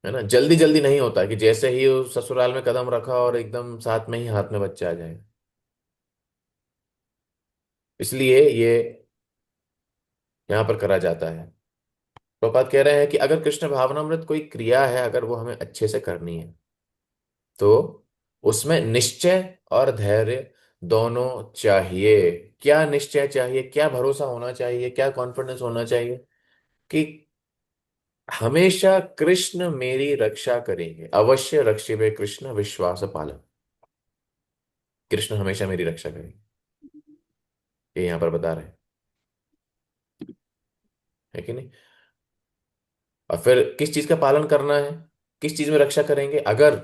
है ना? जल्दी जल्दी नहीं होता कि जैसे ही उस ससुराल में कदम रखा और एकदम साथ में ही हाथ में बच्चा आ जाए। इसलिए ये यहाँ पर करा जाता है। प्रभुपाद कह रहे हैं कि अगर कृष्ण भावनामृत कोई क्रिया है, अगर वो हमें अच्छे से करनी है तो उसमें निश्चय और धैर्य दोनों चाहिए। क्या निश्चय चाहिए, क्या भरोसा होना चाहिए, क्या कॉन्फिडेंस होना चाहिए कि हमेशा कृष्ण मेरी रक्षा करेंगे, अवश्य रक्षिबे कृष्ण विश्वास पालन। कृष्ण हमेशा मेरी रक्षा करेंगे, ये यहां पर बता रहे हैं, है कि नहीं? और फिर किस चीज का पालन करना है, किस चीज में रक्षा करेंगे? अगर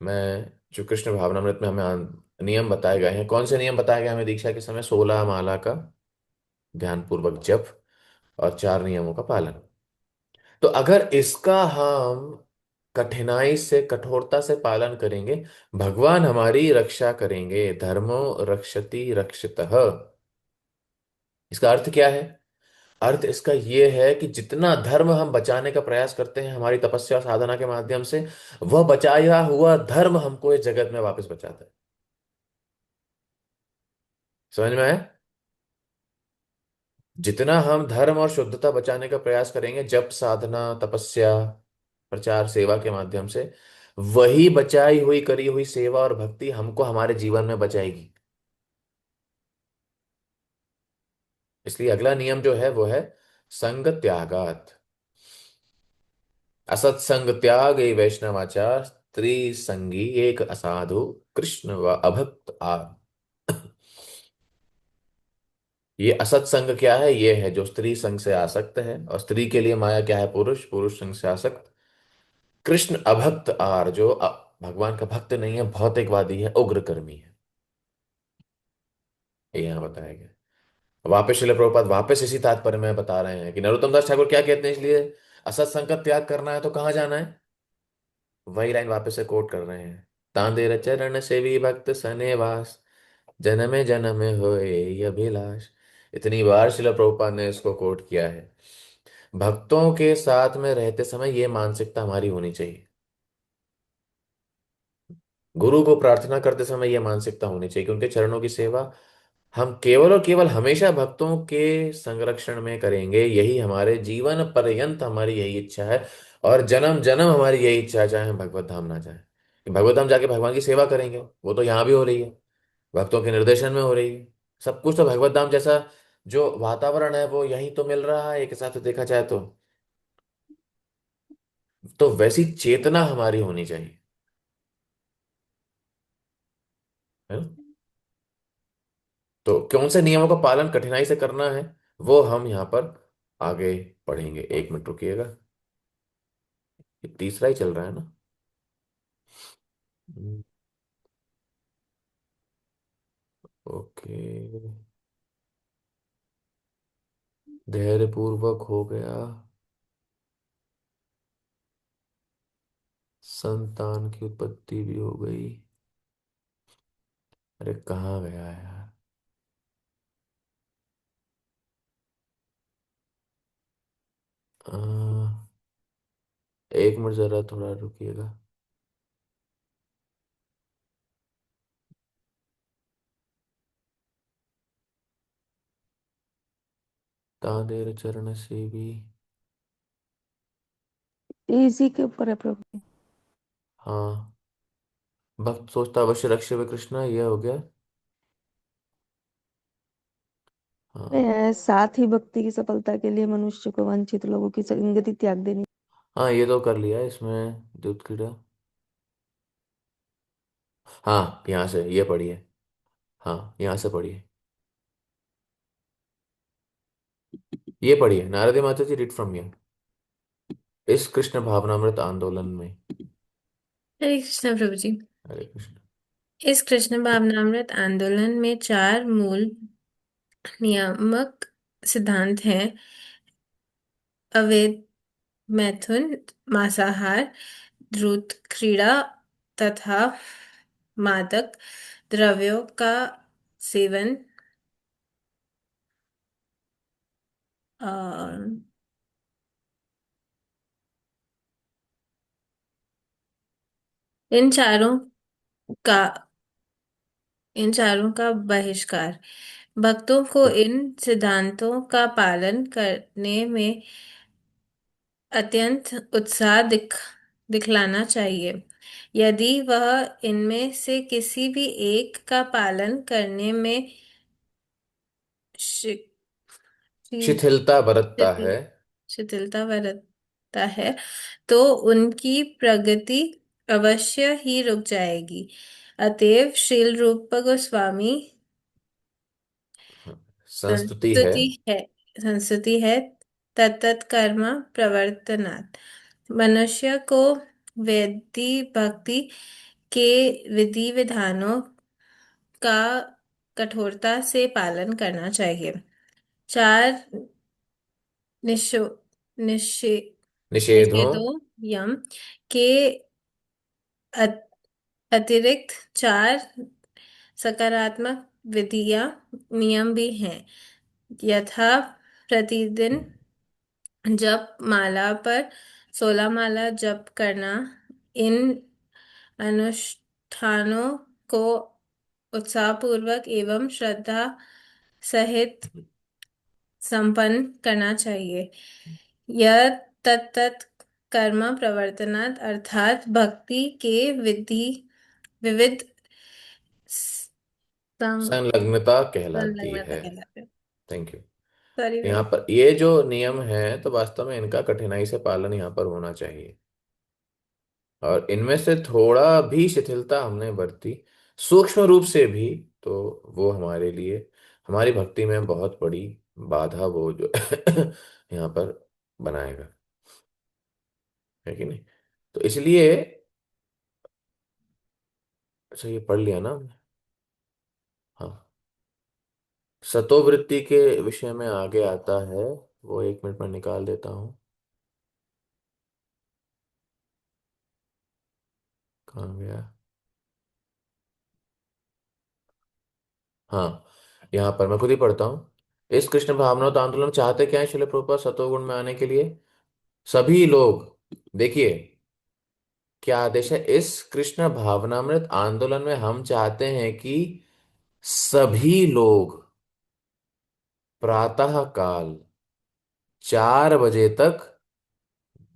मैं, जो कृष्ण भावनामृत में हमें नियम बताए गए हैं, कौन से नियम बताए गए हमें दीक्षा के समय? 16 माला का ध्यान पूर्वक जप और 4 नियमों का पालन। तो अगर इसका हम कठिनाई से, कठोरता से पालन करेंगे, भगवान हमारी रक्षा करेंगे। धर्मो रक्षति रक्षितः। इसका अर्थ क्या है? अर्थ इसका यह है कि जितना धर्म हम बचाने का प्रयास करते हैं हमारी तपस्या और साधना के माध्यम से, वह बचाया हुआ धर्म हमको इस जगत में वापस बचाता है। समझ में आया? जितना हम धर्म और शुद्धता बचाने का प्रयास करेंगे, जप साधना तपस्या प्रचार सेवा के माध्यम से, वही बचाई हुई करी हुई सेवा और भक्ति हमको हमारे जीवन में बचाएगी। इसलिए अगला नियम जो है वो है संग त्यागात। असत्संग त्याग ए वैष्णवाचार, स्त्री संगी एक असाधु, कृष्ण व अभक्त आर। ये असत्संग क्या है? ये है जो स्त्री संग से आसक्त है, और स्त्री के लिए माया क्या है? पुरुष, पुरुष संग से आसक्त। कृष्ण अभक्त आर, जो भगवान का भक्त नहीं है, भौतिकवादी है, उग्र कर्मी है। ये यहां बताया गया। वापस शिल प्रभुपाद वापस इसी तात्पर्य में बता रहे हैं कि नरोत्तम दास ठाकुर क्या कहते हैं, इसलिए असत्संग का त्याग करना है तो कहाँ जाना है? वही लाइन वापस से कोट कर रहे हैं, तांदेर चरण सेवी भक्त सनेवास, जन्मे जन्मे होए ये अभिलाष। इतनी बार शिल प्रभुपाद ने इसको कोट किया है। भक्तों के साथ में रहते समय ये मानसिकता हमारी होनी चाहिए गुरु को प्रार्थना करते समय यह मानसिकता होनी चाहिए कि उनके चरणों की सेवा हम केवल और केवल हमेशा भक्तों के संरक्षण में करेंगे, यही हमारे जीवन पर्यंत हमारी यही इच्छा है। और जन्म जन्म हमारी यही इच्छा है, चाहे हम भगवत धाम ना जाए, कि भगवत धाम जाके भगवान की सेवा करेंगे, वो तो यहाँ भी हो रही है, भक्तों के निर्देशन में हो रही है। सब कुछ तो भगवत धाम जैसा जो वातावरण है वो यहीं तो मिल रहा है एक हिसाब से देखा जाए तो वैसी चेतना हमारी होनी चाहिए, है ना? तो कौन से नियमों का पालन कठिनाई से करना है, वो हम यहाँ पर आगे पढ़ेंगे। एक मिनट रुकिएगा, ये तीसरा ही चल रहा है ना। हम्म, ओके, धैर्य पूर्वक हो गया, संतान की उत्पत्ति भी हो गई। अरे कहाँ गया यार, आ, एक मिनट जरा थोड़ा रुकिएगा। तादेर चरण से भी, ये इसी के ऊपर है प्रभु। हाँ, भक्त सोचता अवश्य रक्षे वे कृष्णा, ये हो गया। हाँ साथ ही भक्ति की सफलता के लिए मनुष्य को वंचित लोगों की संगति त्याग देनी। हाँ, ये तो कर लिया इसमें दूध कीड़ा। हाँ, यहाँ से ये पढ़िए, हाँ यहाँ से पढ़िए, ये पढ़िए, नारद माता जी रीड फ्रॉम हियर। इस कृष्ण भावनामृत आंदोलन में, हरे कृष्णा प्रभु जी। हरे कृष्ण। इस कृष्ण भावनामृत आंदोलन में चार मूल नियामक सिद्धांत हैं: अवैध मैथुन, मांसाहार, द्रुत क्रीड़ा तथा मादक द्रव्यों का सेवन। और इन चारों का इन चारों का बहिष्कार। भक्तों को इन सिद्धांतों का पालन करने में अत्यंत उत्साह दिखलाना चाहिए। यदि वह इनमें से किसी भी एक का पालन करने में शि- शि- शिथिलता बरतता शिथिल है, शिथिलता बरतता है तो उनकी प्रगति अवश्य ही रुक जाएगी। अतएव श्रील रूप गोस्वामी संस्तुति है। संस्तुति है संस्तुति है तत्त कर्म प्रवर्तनात्। मनुष्य को वैधि भक्ति के विधि विधानों का कठोरता से पालन करना चाहिए। चार निशो निषे निषेधों, निषेधों यम के अत- अतिरिक्त चार सकारात्मक विधियां नियम भी हैं, यथा प्रतिदिन जप माला पर 16 माला जप करना। इन अनुष्ठानों को उत्साहपूर्वक एवं श्रद्धा सहित संपन्न करना चाहिए। यह तत्त कर्म प्रवर्तनात् अर्थात भक्ति के विविध सं- संलग्नता कहलाती संलग्नता है। कहलाते हैं। Thank you. सॉरी यहाँ भाई। पर ये जो नियम है तो वास्तव में इनका कठिनाई से पालन यहाँ पर होना चाहिए, और इनमें से थोड़ा भी शिथिलता हमने बरती, सूक्ष्म रूप से भी, तो वो हमारे लिए, हमारी भक्ति में बहुत बड़ी बाधा वो जो यहाँ पर बनाएगा, है कि नहीं? तो इसलिए, अच्छा ये पढ़ लिया ना हमने? हाँ, सतोवृत्ति के विषय में आगे आता है, वो एक मिनट में निकाल देता हूँ। कहाँ गया? हाँ, यहाँ पर मैं खुद ही पढ़ता हूँ। इस कृष्ण भावना तो आंदोलन चाहते क्या है शिल प्रभुपाद सतोगुण में आने के लिए? सभी लोग, देखिए, क्या आदेश है? इस कृष्ण भावनामृत आंदोलन में हम चाहते हैं कि सभी लोग प्रातः काल 4 बजे तक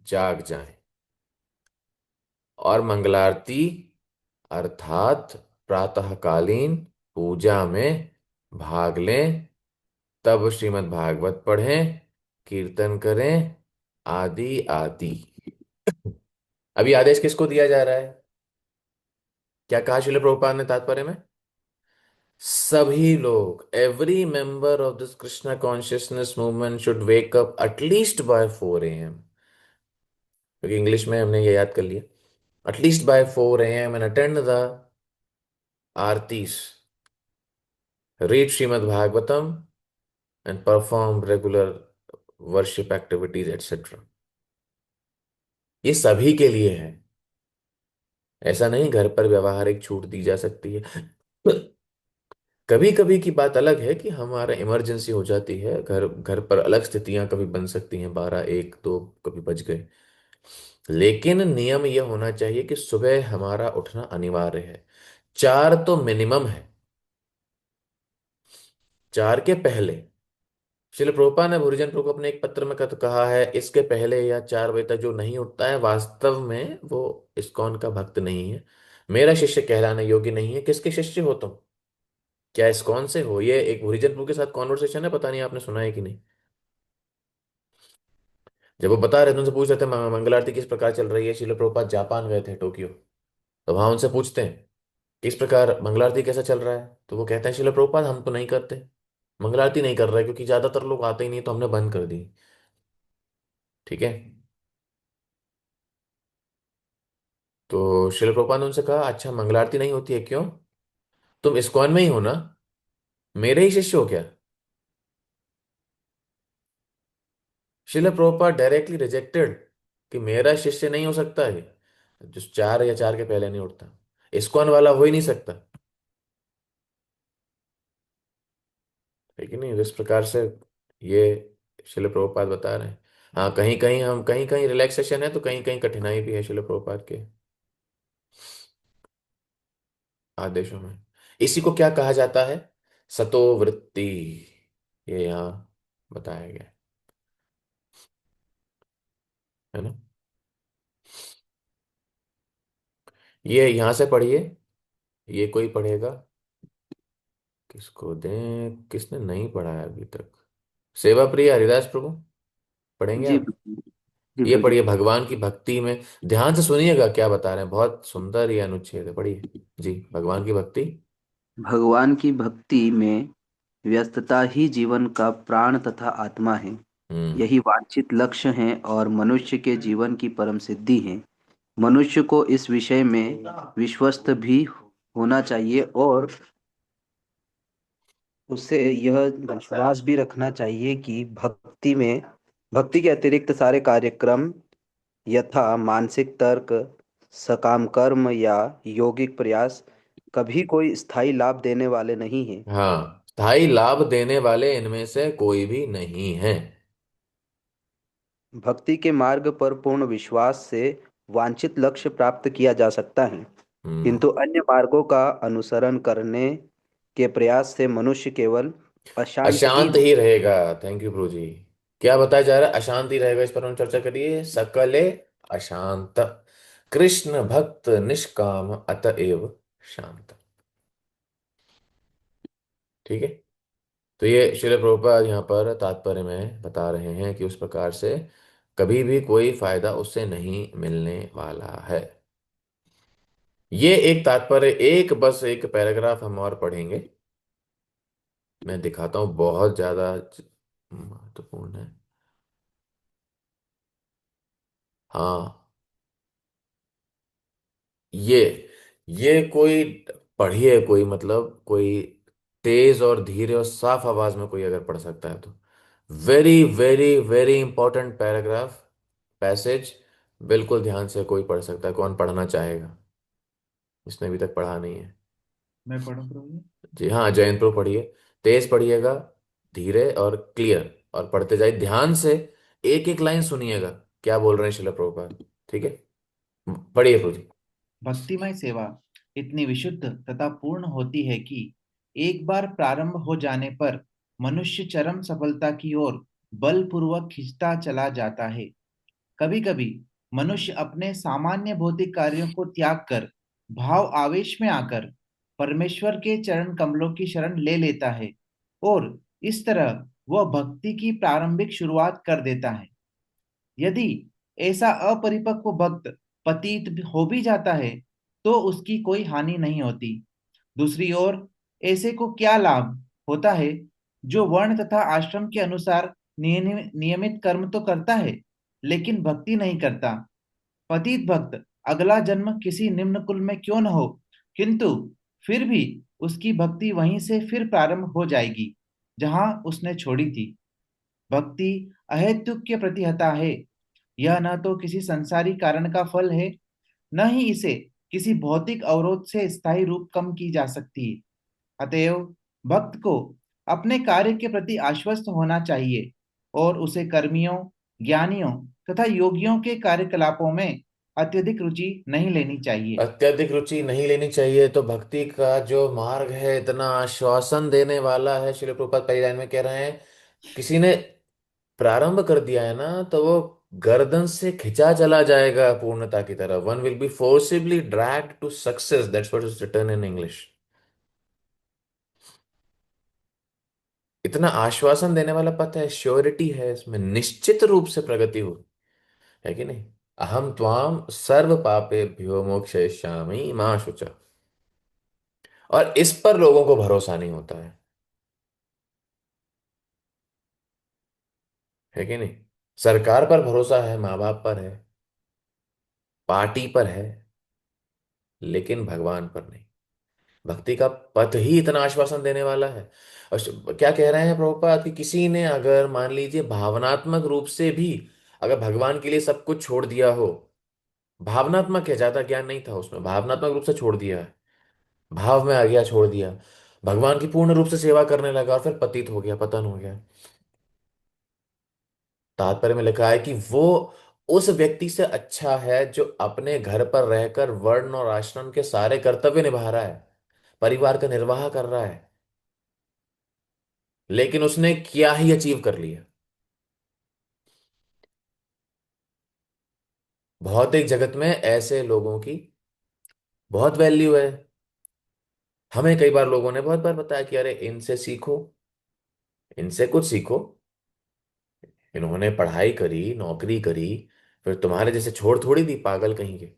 जाग जाएं और मंगलारती अर्थात प्रातःकालीन पूजा में भाग लें, तब श्रीमद् भागवत पढ़ें, कीर्तन करें, आदि आदि। अभी आदेश किसको दिया जा रहा है? क्या कहा श्रील प्रभुपाद ने तात्पर्य में? सभी लोग, every member of this Krishna consciousness movement should wake up at least by 4 AM, क्योंकि इंग्लिश में हमने ये याद कर लिया। At least by 4 AM and attend the aartis, read Srimad Bhagavatam and perform regular worship activities etcetera. ये सभी के लिए है, ऐसा नहीं घर पर व्यवहारिक छूट दी जा सकती है। कभी कभी की बात अलग है कि हमारा इमरजेंसी हो जाती है, घर घर पर अलग स्थितियां कभी बन सकती हैं, 12, 1, 2 कभी बज गए। लेकिन नियम यह होना चाहिए कि सुबह हमारा उठना अनिवार्य है। 4 तो मिनिमम है, 4 के पहले। श्रील प्रभुपाद ने भूरिजन प्रभु को अपने एक पत्र में कहा है, इसके पहले या 4 बजे तक जो नहीं उठता है वास्तव में वो इस्कॉन का भक्त नहीं है, मेरा शिष्य कहलाने योग्य नहीं है। किसके शिष्य हो तुम? क्या इस्कॉन से हो? ये एक भूरिजन प्रभु के साथ कॉन्वर्सेशन है, पता नहीं आपने सुना है कि नहीं। जब वो बता रहे थे, उनसे पूछ रहे थे मंगल आरती किस प्रकार चल रही है, श्रील प्रभुपाद जापान गए थे, टोक्यो। तो वहां उनसे पूछते हैं किस प्रकार मंगल आरती कैसा चल रहा है, तो वो कहते हैं श्रील प्रभुपाद हम तो नहीं करते, मंगल आरती नहीं कर रहे क्योंकि ज्यादातर लोग आते ही नहीं, तो हमने बंद कर दी। ठीक है। तो श्रील प्रभुपाद ने उनसे कहा अच्छा मंगल आरती नहीं होती है, क्यों? तुम इस्कॉन में ही हो ना, मेरे ही शिष्य हो क्या? श्रील प्रभुपाद डायरेक्टली रिजेक्टेड कि मेरा शिष्य नहीं हो सकता है जो 4 या 4 के पहले नहीं उठता, इस्कॉन वाला हो ही नहीं सकता। लेकिन नहीं, इस प्रकार से ये श्रील प्रभुपाद बता रहे हैं। हाँ, कहीं कहीं हम कहीं कहीं रिलैक्सेशन है तो कहीं कहीं कठिनाई भी है श्रील प्रभुपाद के आदेशों में। इसी को क्या कहा जाता है? सतो वृत्ति, ये यहाँ बताया गया है ना। ये यहां से पढ़िए, ये कोई पढ़ेगा? किसको दें, किसने नहीं पढ़ा है अभी तक? सेवा प्रिय हरिदास प्रभु, पढ़ेंगे जी आप? प्रभु जी ये प्रभु। पढ़िए, भगवान की भक्ति में ध्यान से सुनिएगा क्या बता रहे हैं, बहुत सुंदर ये अनुच्छेद है, पढ़िए जी। भगवान की भक्ति। भगवान की भक्ति में व्यस्तता ही जीवन का प्राण तथा आत्मा है। हम्म। यही वांछित लक्ष्य है और मनुष्य के जीवन की परम सिद्धि है। मनुष्य को इस विषय में विश्वस्त भी होना चाहिए और उसे यह विश्वास भी रखना चाहिए कि भक्ति के अतिरिक्त सारे कार्यक्रम यथा मानसिक तर्क, सकाम कर्म या यौगिक प्रयास कभी कोई स्थायी लाभ देने वाले नहीं हैं। हाँ, स्थायी लाभ देने वाले इनमें से कोई भी नहीं है। भक्ति के मार्ग पर पूर्ण विश्वास से वांछित लक्ष्य प्राप्त किया जा सकता है, हम्म। किंतु अन्य मार्गों का अनुसरण करने के प्रयास से मनुष्य केवल अशांत ही अशांत ही रहेगा। थैंक यू प्रभु जी। क्या बताया जा रहा है? अशांत ही रहेगा, इस पर हम चर्चा करिए। सकले अशांत, कृष्ण भक्त निष्काम अतएव शांत। ठीक है। तो ये श्रील प्रभुपाद यहाँ पर तात्पर्य में बता रहे हैं कि उस प्रकार से कभी भी कोई फायदा उससे नहीं मिलने वाला है। ये एक तात्पर्य, एक बस एक पैराग्राफ हम और पढ़ेंगे, मैं दिखाता हूं, बहुत ज्यादा महत्वपूर्ण है। हाँ, ये ये कोई पढ़िए, कोई मतलब कोई तेज और धीरे और साफ आवाज में कोई अगर पढ़ सकता है तो। Very very very important paragraph, passage. बिल्कुल ध्यान से कोई पढ़ सकता है, कौन पढ़ना चाहेगा? इसने अभी तक पढ़ा नहीं है। मैं पढ़ूं प्रभु जी? जी हाँ, जयंत प्रो पढ़िए, तेज पढ़िएगा, धीरे और क्लियर, और पढ़ते जाइए ध्यान से, एक एक लाइन सुनिएगा क्या बोल रहे हैं शिला प्रभुपाद। ठीक है। पढ़िए प्रभु जी। भक्तिमय सेवा इतनी विशुद्ध तथा पूर्ण होती है कि एक बार प्रारंभ हो जाने पर मनुष्य चरम सफलता की ओर बलपूर्वक खिंचता चला जाता है। कभी कभी मनुष्य अपने सामान्य भौतिक कार्यों को त्याग कर भाव आवेश में आकर परमेश्वर के चरण कमलों की शरण ले लेता है और इस तरह वह भक्ति की प्रारंभिक शुरुआत कर देता है। यदि ऐसा अपरिपक्व भक्त पतित हो भी जाता है तो उसकी कोई हानि नहीं होती। दूसरी ओर ऐसे को क्या लाभ होता है जो वर्ण तथा आश्रम के अनुसार नियमित कर्म तो करता है लेकिन भक्ति नहीं करता। पतित भक्त अगला जन्म किसी निम्न कुल में क्यों न हो, किंतु फिर भी उसकी भक्ति वहीं से फिर प्रारंभ हो जाएगी जहां उसने छोड़ी थी। भक्ति अहेतुक के प्रति हता है। यह न तो किसी संसारी कारण का फल है, न ही इसे किसी भौतिक अवरोध से स्थायी रूप कम की जा सकती है। अतएव भक्त को अपने कार्य के प्रति आश्वस्त होना चाहिए और उसे कर्मियों, ज्ञानियों तथा योगियों के कार्यकलापों में अत्यधिक रुचि नहीं लेनी चाहिए। अत्यधिक रुचि नहीं लेनी चाहिए। तो भक्ति का जो मार्ग है इतना आश्वासन देने वाला है, श्रील प्रभुपाद पहली लाइन में कह रहे हैं, किसी ने प्रारंभ कर दिया है ना तो वो गर्दन से खिंचा चला जाएगा पूर्णता की तरफ। One will be forcibly dragged to success, that's what is written in English. इतना आश्वासन देने वाला पथ है, श्योरिटी है, इसमें निश्चित रूप से प्रगति हो, है कि नहीं। अहम त्वाम सर्व पापेभ्यो मोक्षयिष्यामि मां शुचा। और इस पर लोगों को भरोसा नहीं होता है कि नहीं। सरकार पर भरोसा है, माँ बाप पर है, पार्टी पर है, लेकिन भगवान पर नहीं। भक्ति का पथ ही इतना आश्वासन देने वाला है। और क्या कह रहे हैं प्रभुपाद कि किसी ने अगर मान लीजिए भावनात्मक रूप से भी अगर भगवान के लिए सब कुछ छोड़ दिया हो, भावनात्मक है, ज्यादा ज्ञान नहीं था उसमें, भावनात्मक रूप से छोड़ दिया है, भाव में आ गया, छोड़ दिया, भगवान की पूर्ण रूप से सेवा करने लगा और फिर पतित हो गया, पतन हो गया। तात्पर्य में लिखा है कि वो उस व्यक्ति से अच्छा है जो अपने घर पर रहकर वर्ण और आश्रम के सारे कर्तव्य निभा रहा है, परिवार का निर्वाह कर रहा है, लेकिन उसने क्या ही अचीव कर लिया। भौतिक जगत में ऐसे लोगों की बहुत वैल्यू है। हमें कई बार लोगों ने बहुत बार बताया कि अरे इनसे सीखो, इनसे कुछ सीखो, इन्होंने पढ़ाई करी, नौकरी करी, फिर तुम्हारे जैसे छोड़ थोड़ी दी पागल कहीं के।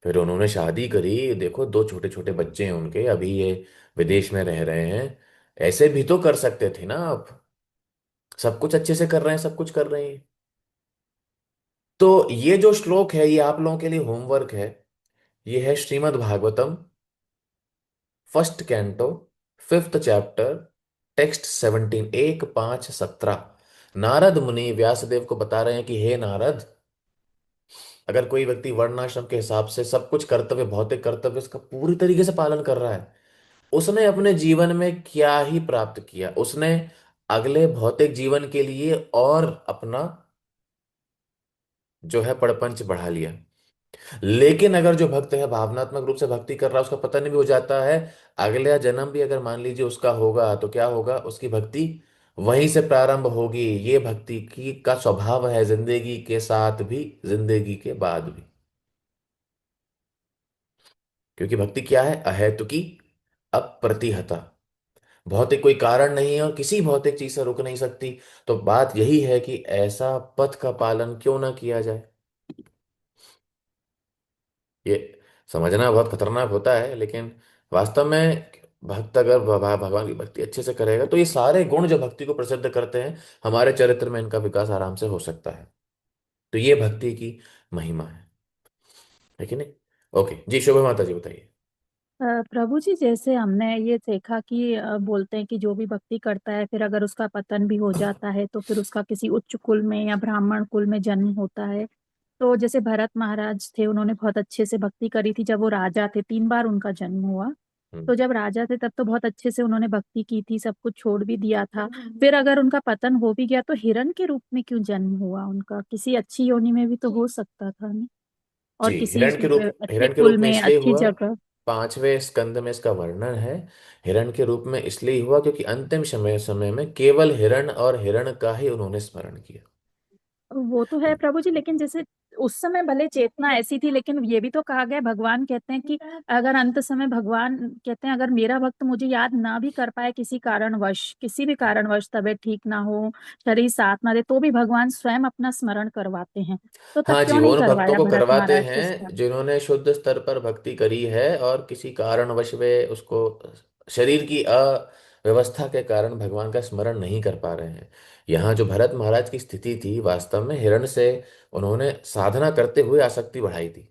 फिर उन्होंने शादी करी, देखो दो छोटे छोटे बच्चे हैं उनके, अभी ये विदेश में रह रहे हैं। ऐसे भी तो कर सकते थे ना आप। सब कुछ अच्छे से कर रहे हैं, सब कुछ कर रहे हैं। तो ये जो श्लोक है ये आप लोगों के लिए होमवर्क है। ये है Shrimad Bhagavatam, first canto, fifth chapter, text 17, 1, 5, 17। Narad मुनि व्यासदेव को बता रहे हैं कि हे नारद, अगर कोई व्यक्ति वर्णाश्रम के हिसाब से सब कुछ कर्तव्य, भौतिक कर्तव्य इसका पूरी तरीके से पालन कर रहा है, उसने अपने जीवन में क्या ही प्राप्त किया। उसने अगले भौतिक जीवन के लिए और अपना जो है प्रपंच बढ़ा लिया। लेकिन अगर जो भक्त है भावनात्मक रूप से भक्ति कर रहा है, उसका पतन भी हो जाता है। अगला जन्म भी अगर मान लीजिए उसका होगा तो क्या होगा, उसकी भक्ति वहीं से प्रारंभ होगी। ये भक्ति की का स्वभाव है, जिंदगी के साथ भी जिंदगी के बाद भी। क्योंकि भक्ति क्या है, अहेतुकी, अप्रतिहता, भौतिक कोई कारण नहीं है और किसी भौतिक चीज से रुक नहीं सकती। तो बात यही है कि ऐसा पथ का पालन क्यों ना किया जाए। ये समझना बहुत खतरनाक होता है, लेकिन वास्तव में भक्त अगर भगवान की भक्ति अच्छे से करेगा तो ये सारे गुण जो भक्ति को प्रसिद्ध करते हैं, हमारे चरित्र में इनका विकास आराम से हो सकता है। तो ये भक्ति की महिमा है कि नहीं। ओके जी, शोभा माता जी बताइए। प्रभु जी, जैसे हमने ये देखा कि बोलते हैं कि जो भी भक्ति करता है फिर अगर उसका पतन भी हो जाता है तो फिर उसका किसी उच्च कुल में या ब्राह्मण कुल में जन्म होता है। तो जैसे भरत महाराज थे, उन्होंने बहुत अच्छे से भक्ति करी थी जब वो राजा थे, 3 बार उनका जन्म हुआ। हम्म। तो जब राजा थे तब तो बहुत अच्छे से उन्होंने भक्ति की थी, सब कुछ छोड़ भी दिया था। फिर अगर उनका पतन हो भी गया तो हिरण के रूप में क्यों जन्म हुआ उनका? किसी अच्छी योनि में भी तो हो सकता था ना। और जी, किसी अच्छे हिरण के कुल रूप में में इसलिए अच्छी हुआ, जगह। 5वें स्कंद में इसका वर्णन है। हिरण के रूप में इसलिए हुआ क्योंकि अंतिम समय समय में केवल हिरण और हिरण का ही उन्होंने स्मरण किया। वो तो है प्रभु जी, लेकिन जैसे उस समय भले चेतना ऐसी थी, लेकिन ये भी तो कहा गया, भगवान कहते हैं कि अगर अंत समय भगवान कहते हैं अगर मेरा भक्त मुझे याद ना भी कर पाए किसी भी कारणवश तबीयत ठीक ना हो, शरीर साथ ना दे, तो भी भगवान स्वयं अपना स्मरण करवाते हैं। तो तब हाँ जी, क्यों वो नहीं उन भक्तों करवाया को भरत करवाते महाराज के हैं साथ? जिन्होंने शुद्ध स्तर पर भक्ति करी है और किसी कारणवश वे उसको शरीर की अव्यवस्था के कारण भगवान का स्मरण नहीं कर पा रहे हैं। यहाँ जो भरत महाराज की स्थिति थी, वास्तव में हिरण से उन्होंने साधना करते हुए आसक्ति बढ़ाई थी।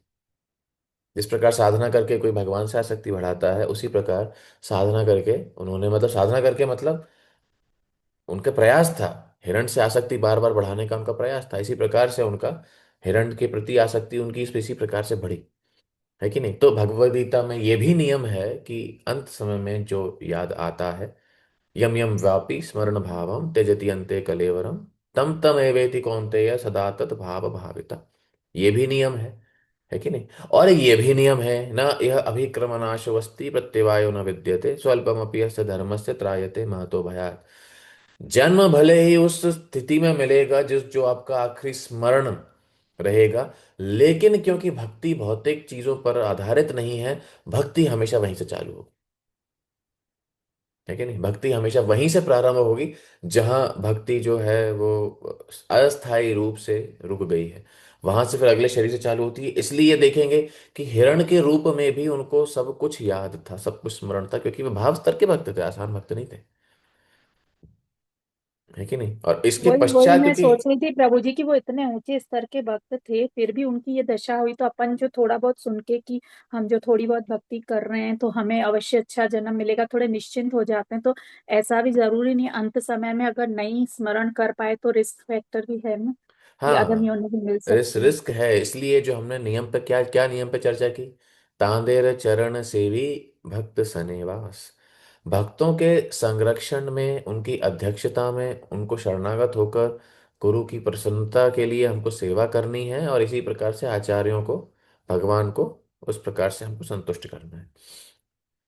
जिस प्रकार साधना करके कोई भगवान से आसक्ति बढ़ाता है, उसी प्रकार साधना करके उन्होंने, मतलब साधना करके मतलब उनका प्रयास था, हिरण से आसक्ति बार बार बढ़ाने का उनका प्रयास था। इसी प्रकार से उनका हिरण के प्रति आसक्ति उनकी इसी प्रकार से बढ़ी, है कि नहीं। तो भगवद गीता में ये भी नियम है कि अंत समय में जो याद आता है, यम यम वापि स्मरण भावम त्यजति अन्ते कलेवरम तम तम एवेति कौन्तेय सदा तत् भाव भाविता। ये भी नियम है कि नहीं। और ये भी नियम है, न यह अभिक्रमनाशोऽस्ति प्रत्यवायो न विद्यते स्वल्पमपि यस्य धर्मस्य त्रायते महतो भयात्। जन्म भले ही उस स्थिति में मिलेगा जिस जो आपका आखिरी स्मरण रहेगा, लेकिन क्योंकि भक्ति भौतिक चीजों पर आधारित नहीं है, भक्ति हमेशा वहीं से चालू होगी, है कि नहीं। भक्ति हमेशा वहीं से प्रारंभ होगी जहां भक्ति जो है वो अस्थायी रूप से रुक गई है, वहां से फिर अगले शरीर से चालू होती है। इसलिए ये देखेंगे कि हिरण के रूप में भी उनको सब कुछ याद था, सब कुछ स्मरण था, क्योंकि वे भाव स्तर के भक्त थे, आसान भक्त नहीं थे, है कि नहीं। और इसके वही वही पश्चात मैं क्योंकि, सोच रही थी प्रभु जी कि वो इतने ऊंचे स्तर के भक्त थे, फिर भी उनकी ये दशा हुई, तो अपन जो थोड़ा बहुत सुन के कि हम जो थोड़ी बहुत भक्ति कर रहे हैं तो हमें अवश्य अच्छा जन्म मिलेगा, थोड़े निश्चिंत हो जाते हैं। तो ऐसा भी जरूरी नहीं, अंत समय में अगर नहीं स्मरण कर पाए तो रिस्क फैक्टर भी है ना, कि अधम हाँ, योनि भी मिल सकती है। रिस्क है। इसलिए जो हमने नियम पे क्या क्या नियम पे चर्चा की, तांदेर चरण सेवी भक्त सनेवास। भक्तों के संरक्षण में, उनकी अध्यक्षता में, उनको शरणागत होकर गुरु की प्रसन्नता के लिए हमको सेवा करनी है, और इसी प्रकार से आचार्यों को, भगवान को उस प्रकार से हमको संतुष्ट करना है।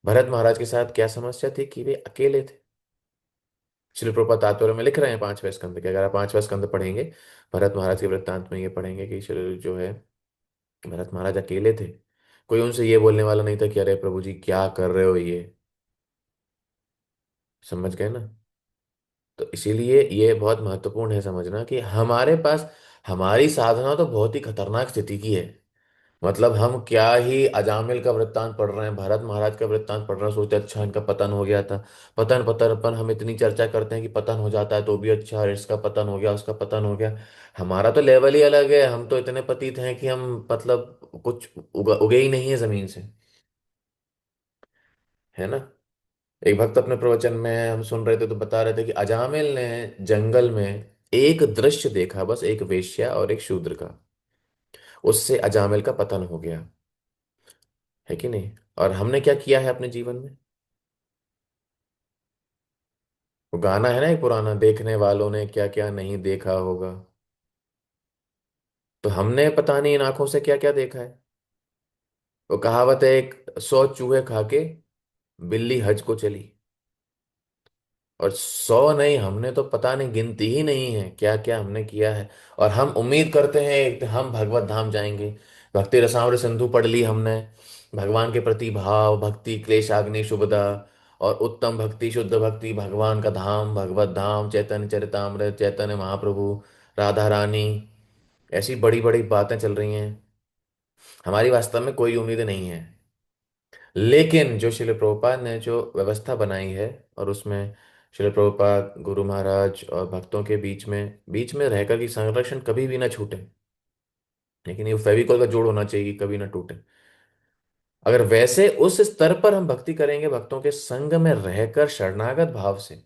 भरत महाराज के साथ क्या समस्या थी कि वे अकेले थे। श्री प्रभुपाद तात्पर्य में लिख रहे हैं 5वें स्कंद के, अगर आप 5वां स्कंद पढ़ेंगे, भरत महाराज के वृत्तांत में ये पढ़ेंगे कि श्री जो है भरत महाराज अकेले थे। कोई उनसे ये बोलने वाला नहीं था कि अरे प्रभु जी क्या कर रहे हो ये, समझ गए ना। तो इसीलिए ये बहुत महत्वपूर्ण है समझना कि हमारे पास, हमारी साधना तो बहुत ही खतरनाक स्थिति की है। मतलब हम क्या ही अजामिल का वृत्तांत पढ़ रहे हैं, भरत महाराज का वृत्तांत पढ़ रहे हैं, सोचते हैं, अच्छा इनका पतन हो गया था। पतन पतन अपन हम इतनी चर्चा करते हैं कि पतन हो जाता है तो भी अच्छा, और इसका पतन हो गया, उसका पतन हो गया। हमारा तो लेवल ही अलग है, हम तो इतने पतित हैं कि हम मतलब कुछ उगे ही नहीं है जमीन से, है ना। एक भक्त अपने प्रवचन में हम सुन रहे थे तो बता रहे थे कि अजामिल ने जंगल में एक दृश्य देखा, बस एक वेश्या और एक शूद्र का, उससे अजामिल का पतन हो गया, है कि नहीं। और हमने क्या किया है अपने जीवन में। वो गाना है ना एक पुराना, देखने वालों ने क्या क्या नहीं देखा होगा। तो हमने पता नहीं इन आंखों से क्या क्या देखा है। वो कहावत है, एक 100 चूहे खा के बिल्ली हज को चली, और 100 नहीं, हमने तो पता नहीं, गिनती ही नहीं है क्या क्या हमने किया है। और हम उम्मीद करते हैं हम भगवत धाम जाएंगे। भक्ति रसामृत सिंधु पढ़ ली हमने, भगवान के प्रति भाव, भक्ति क्लेशाग्नि शुभदा, और उत्तम भक्ति शुद्ध भक्ति, भगवान का धाम, भगवत धाम, चैतन्य चरितामृत, चैतन्य महाप्रभु, राधा रानी, ऐसी बड़ी बड़ी बातें चल रही हैं। हमारी वास्तव में कोई उम्मीद नहीं है। लेकिन जो शिल प्रभुपाद ने जो व्यवस्था बनाई है, और उसमें शिल प्रभुपाद, गुरु महाराज और भक्तों के बीच में रहकर कि संरक्षण कभी भी ना छूटे, लेकिन ये फेविकॉल का जोड़ होना चाहिए कि कभी ना टूटे। अगर वैसे उस स्तर पर हम भक्ति करेंगे, भक्तों के संग में रहकर शरणागत भाव से,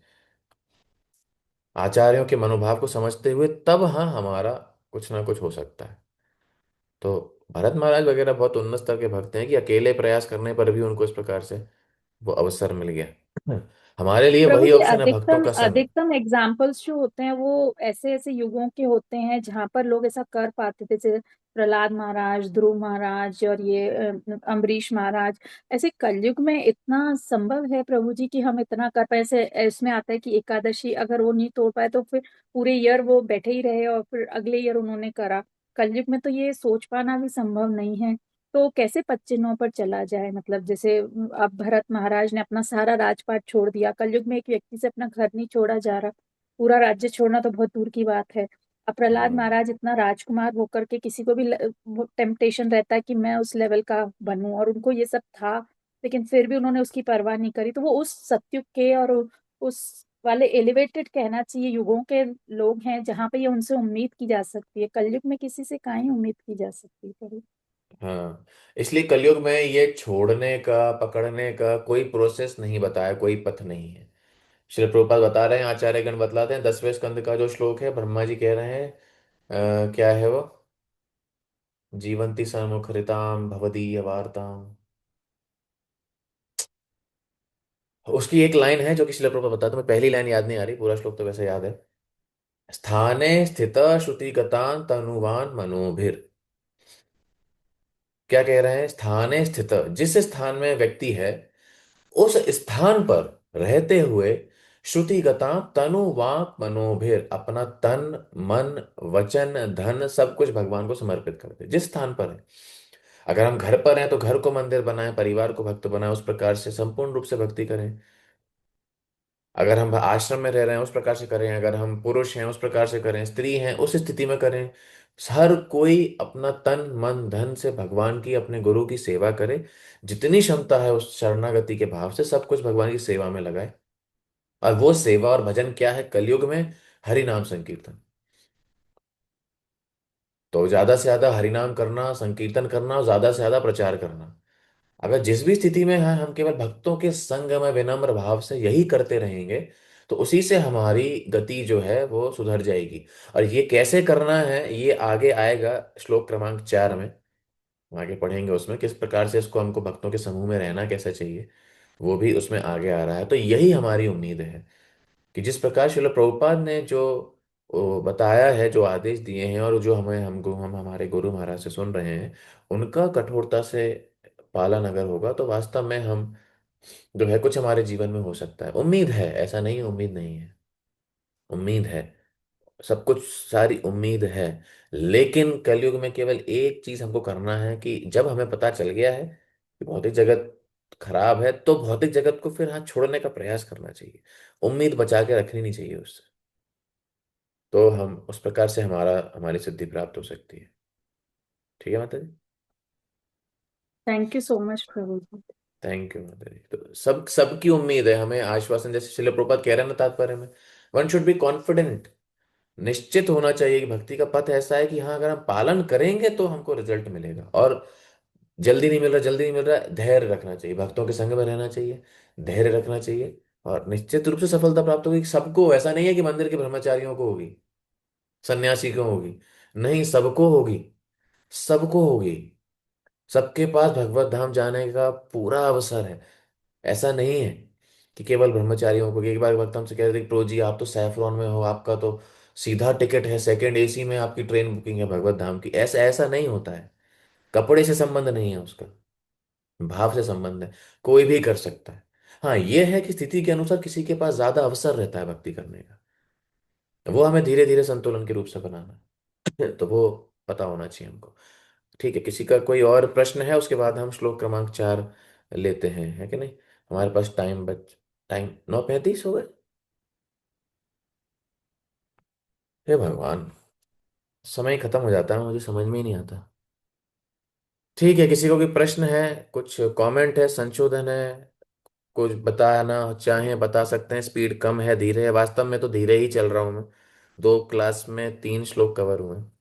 आचार्यों के मनोभाव को समझते हुए, तब हाँ हमारा कुछ ना कुछ हो सकता है। तो भरत महाराज वगैरह बहुत उन्नत स्तर के भक्त हैं कि अकेले प्रयास करने पर भी उनको इस प्रकार से वो अवसर मिल गया। हमारे लिए प्रभु वही जी, ऑप्शन है, भक्तों अधिकतम का संग। अधिकतम एग्जाम्पल्स जो होते हैं वो ऐसे ऐसे युगों के होते हैं जहां पर लोग ऐसा कर पाते थे, जैसे प्रहलाद महाराज, ध्रुव महाराज और ये अम्बरीश महाराज। ऐसे कलयुग में इतना संभव है प्रभु जी कि हम इतना कर पाए? ऐसे इसमें आता है कि एकादशी अगर वो नहीं तोड़ पाए तो फिर पूरे ईयर वो बैठे ही रहे और फिर अगले ईयर उन्होंने करा। कलयुग में तो ये सोच पाना भी संभव नहीं है। तो कैसे 25 पर चला जाए? मतलब जैसे अब भरत महाराज ने अपना सारा राजपाट छोड़ दिया। कलयुग में एक व्यक्ति से अपना घर नहीं छोड़ा जा रहा, पूरा राज्य छोड़ना तो बहुत दूर की बात है। अब प्रहलाद हम्म। महाराज इतना राजकुमार होकर के किसी को भी टेम्पटेशन रहता है कि मैं उस लेवल का बनूं, और उनको ये सब था, लेकिन फिर भी उन्होंने उसकी परवाह नहीं करी। तो वो उस सतयुग के और उस वाले एलिवेटेड कहना चाहिए युगों के लोग हैं जहां पे ये उनसे उम्मीद की जा सकती है। कलयुग में किसी से कहाँ ही उम्मीद की जा सकती है प्रभु। हाँ, इसलिए कलयुग में ये छोड़ने का पकड़ने का कोई प्रोसेस नहीं बताया, कोई पथ नहीं है। श्री प्रभुपाद बता रहे हैं, आचार्यगण बतलाते हैं, 10वें स्कंद का जो श्लोक है, ब्रह्मा जी कह रहे हैं, क्या है वो, जीवंती समुखरिताम भवदीय वार्ताम। उसकी एक लाइन है जो कि श्री प्रभुपाद बताते हैं, मैं पहली लाइन याद नहीं आ रही, पूरा श्लोक तो वैसे याद है। स्थाने स्थित श्रुतिगतान तनुवान मनोभिर। क्या कह रहे हैं? स्थाने स्थित, जिस स्थान में व्यक्ति है उस स्थान पर रहते हुए, श्रुतिगता तनु वाक मनोभिर, अपना तन मन वचन धन सब कुछ भगवान को समर्पित कर दे जिस स्थान पर है। अगर हम घर पर हैं तो घर को मंदिर बनाएं, परिवार को भक्त बनाएं, उस प्रकार से संपूर्ण रूप से भक्ति करें। अगर हम आश्रम में रह रहे हैं उस प्रकार से करें, अगर हम पुरुष हैं उस प्रकार से करें, स्त्री हैं उस स्थिति में करें। हर कोई अपना तन मन धन से भगवान की, अपने गुरु की सेवा करे। जितनी क्षमता है उस शरणागति के भाव से सब कुछ भगवान की सेवा में लगाए। और वो सेवा और भजन क्या है कलयुग में? हरि नाम संकीर्तन। तो ज्यादा से ज्यादा हरि नाम करना, संकीर्तन करना और ज्यादा से ज्यादा प्रचार करना। अगर जिस भी स्थिति में है हम केवल भक्तों के संग में विनम्र भाव से यही करते रहेंगे तो उसी से हमारी गति जो है वो सुधर जाएगी। और ये कैसे करना है ये आगे आएगा श्लोक क्रमांक 4 में, हम आगे पढ़ेंगे उसमें किस प्रकार से इसको, हमको भक्तों के समूह में रहना कैसे चाहिए, वो भी उसमें आगे आ रहा है। तो यही हमारी उम्मीद है कि जिस प्रकार श्रील प्रभुपाद ने जो बताया है, जो आदेश दिए हैं और जो हमें हमको हम हमारे गुरु महाराज से सुन रहे हैं, उनका कठोरता से पालन अगर होगा तो वास्तव में हम जो है कुछ हमारे जीवन में हो सकता है। उम्मीद है, ऐसा नहीं है उम्मीद नहीं है, उम्मीद है, सब कुछ सारी उम्मीद है। लेकिन कलयुग में केवल एक चीज हमको करना है कि जब हमें पता चल गया है कि भौतिक जगत खराब है तो भौतिक जगत को फिर हाँ छोड़ने का प्रयास करना चाहिए। उम्मीद बचा के रखनी नहीं चाहिए उससे। तो हम उस प्रकार से हमारी सिद्धि प्राप्त हो सकती है। ठीक है माता जी। थैंक यू सो मच प्रभु जी। थैंक यू माता जी। तो सबकी उम्मीद है, हमें आश्वासन, जैसे शिल प्रभुपाद कह रहे हैं ना तात्पर्य में, वन शुड बी कॉन्फिडेंट। निश्चित होना चाहिए कि भक्ति का पथ ऐसा है कि हाँ अगर हम पालन करेंगे तो हमको रिजल्ट मिलेगा। और जल्दी नहीं मिल रहा, जल्दी नहीं मिल रहा, धैर्य रखना चाहिए, भक्तों के संग में रहना चाहिए, धैर्य रखना चाहिए, और निश्चित रूप से सफलता प्राप्त होगी सबको। ऐसा नहीं है कि मंदिर के ब्रह्मचारियों को होगी, सन्यासी को होगी, नहीं, सबको होगी, सबको होगी। सबके पास भगवत धाम जाने का पूरा अवसर है। ऐसा नहीं है कि केवल ब्रह्मचारियों को। एक बार भक्त हमसे कह रहे थे कि प्रो जी आप तो सैफरॉन में हो, आपका तो सीधा टिकट है, सेकंड एसी में आपकी ट्रेन बुकिंग है भगवत धाम की। ऐसा ऐसा नहीं होता है। कपड़े से संबंध नहीं है उसका, भाव से संबंध है। कोई भी कर सकता है। हाँ ये है कि स्थिति के अनुसार किसी के पास ज्यादा अवसर रहता है भक्ति करने का, तो वो हमें धीरे धीरे संतुलन के रूप से बनाना है। तो वो पता होना चाहिए हमको। ठीक है, किसी का कोई और प्रश्न है? उसके बाद हम श्लोक क्रमांक 4 लेते हैं, है कि नहीं? हमारे पास टाइम 9:35 हो गए। हे भगवान, समय खत्म हो जाता है, मुझे समझ में ही नहीं आता। ठीक है, किसी को कोई प्रश्न है, कुछ कमेंट है, संशोधन है, कुछ बताना चाहें बता सकते हैं। स्पीड कम है, धीरे है, वास्तव में तो धीरे ही चल रहा हूं मैं। 2 क्लास में 3 श्लोक कवर हुए हैं।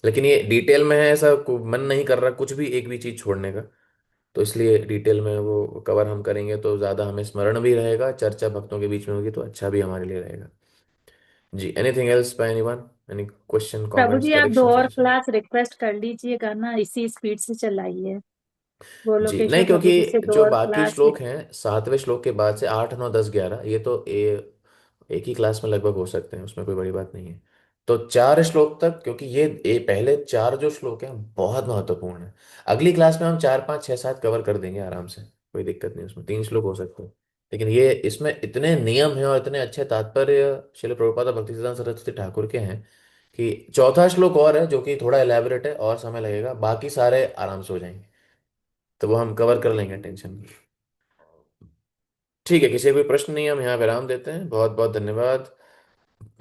लेकिन ये डिटेल में है, ऐसा मन नहीं कर रहा कुछ भी एक भी चीज छोड़ने का। तो इसलिए डिटेल में वो कवर हम करेंगे तो ज़्यादा हमें स्मरण भी रहेगा, चर्चा भक्तों के बीच में होगी तो अच्छा भी हमारे लिए रहेगा। जी, anything else by anyone, any question प्रभु कमेंट्स जी आप 2 करेक्शन और सजेशन? क्लास रिक्वेस्ट कर लीजिएगा ना, इसी स्पीड से चलाइए। जी नहीं, गोलोकेश्वर प्रभु जी से क्योंकि 2 जो और बाकी क्लास। श्लोक हैं 7वें श्लोक के बाद से 8 9 10 11 ये तो एक ही क्लास में लगभग हो सकते हैं, उसमें कोई बड़ी बात नहीं है। तो 4 श्लोक तक, क्योंकि ये पहले 4 जो श्लोक हैं बहुत महत्वपूर्ण है। अगली क्लास में हम 4 5 6 7 कवर कर देंगे आराम से, कोई दिक्कत नहीं, उसमें 3 श्लोक हो सकते हैं। लेकिन ये इसमें इतने नियम हैं और इतने अच्छे तात्पर्य श्रील प्रभुपाद और भक्तिसिद्धांत सरस्वती ठाकुर के हैं कि चौथा श्लोक और है जो कि थोड़ा एलैबोरेट है और समय लगेगा, बाकी सारे आराम से हो जाएंगे। तो वो हम कवर कर लेंगे, टेंशन नहीं। ठीक है, किसी कोई प्रश्न नहीं, हम यहाँ विराम देते हैं। बहुत बहुत धन्यवाद।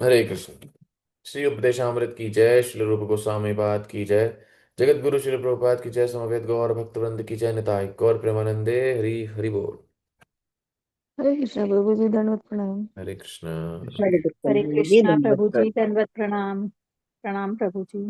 हरे कृष्ण। श्री उपदेशामृत की जय, श्री रूप गोस्वामी पाद की जय, जगत गुरु श्री प्रभुपाद की जय, समवेत गौर भक्तवृंद की जय, निताय गौर प्रेमानंदे, हरि हरि बोल। हरे कृष्ण प्रभु जी, दंडवत प्रणाम। हरे कृष्ण। हरे कृष्णा प्रभु जी, दंडवत प्रणाम। प्रणाम प्रभु जी।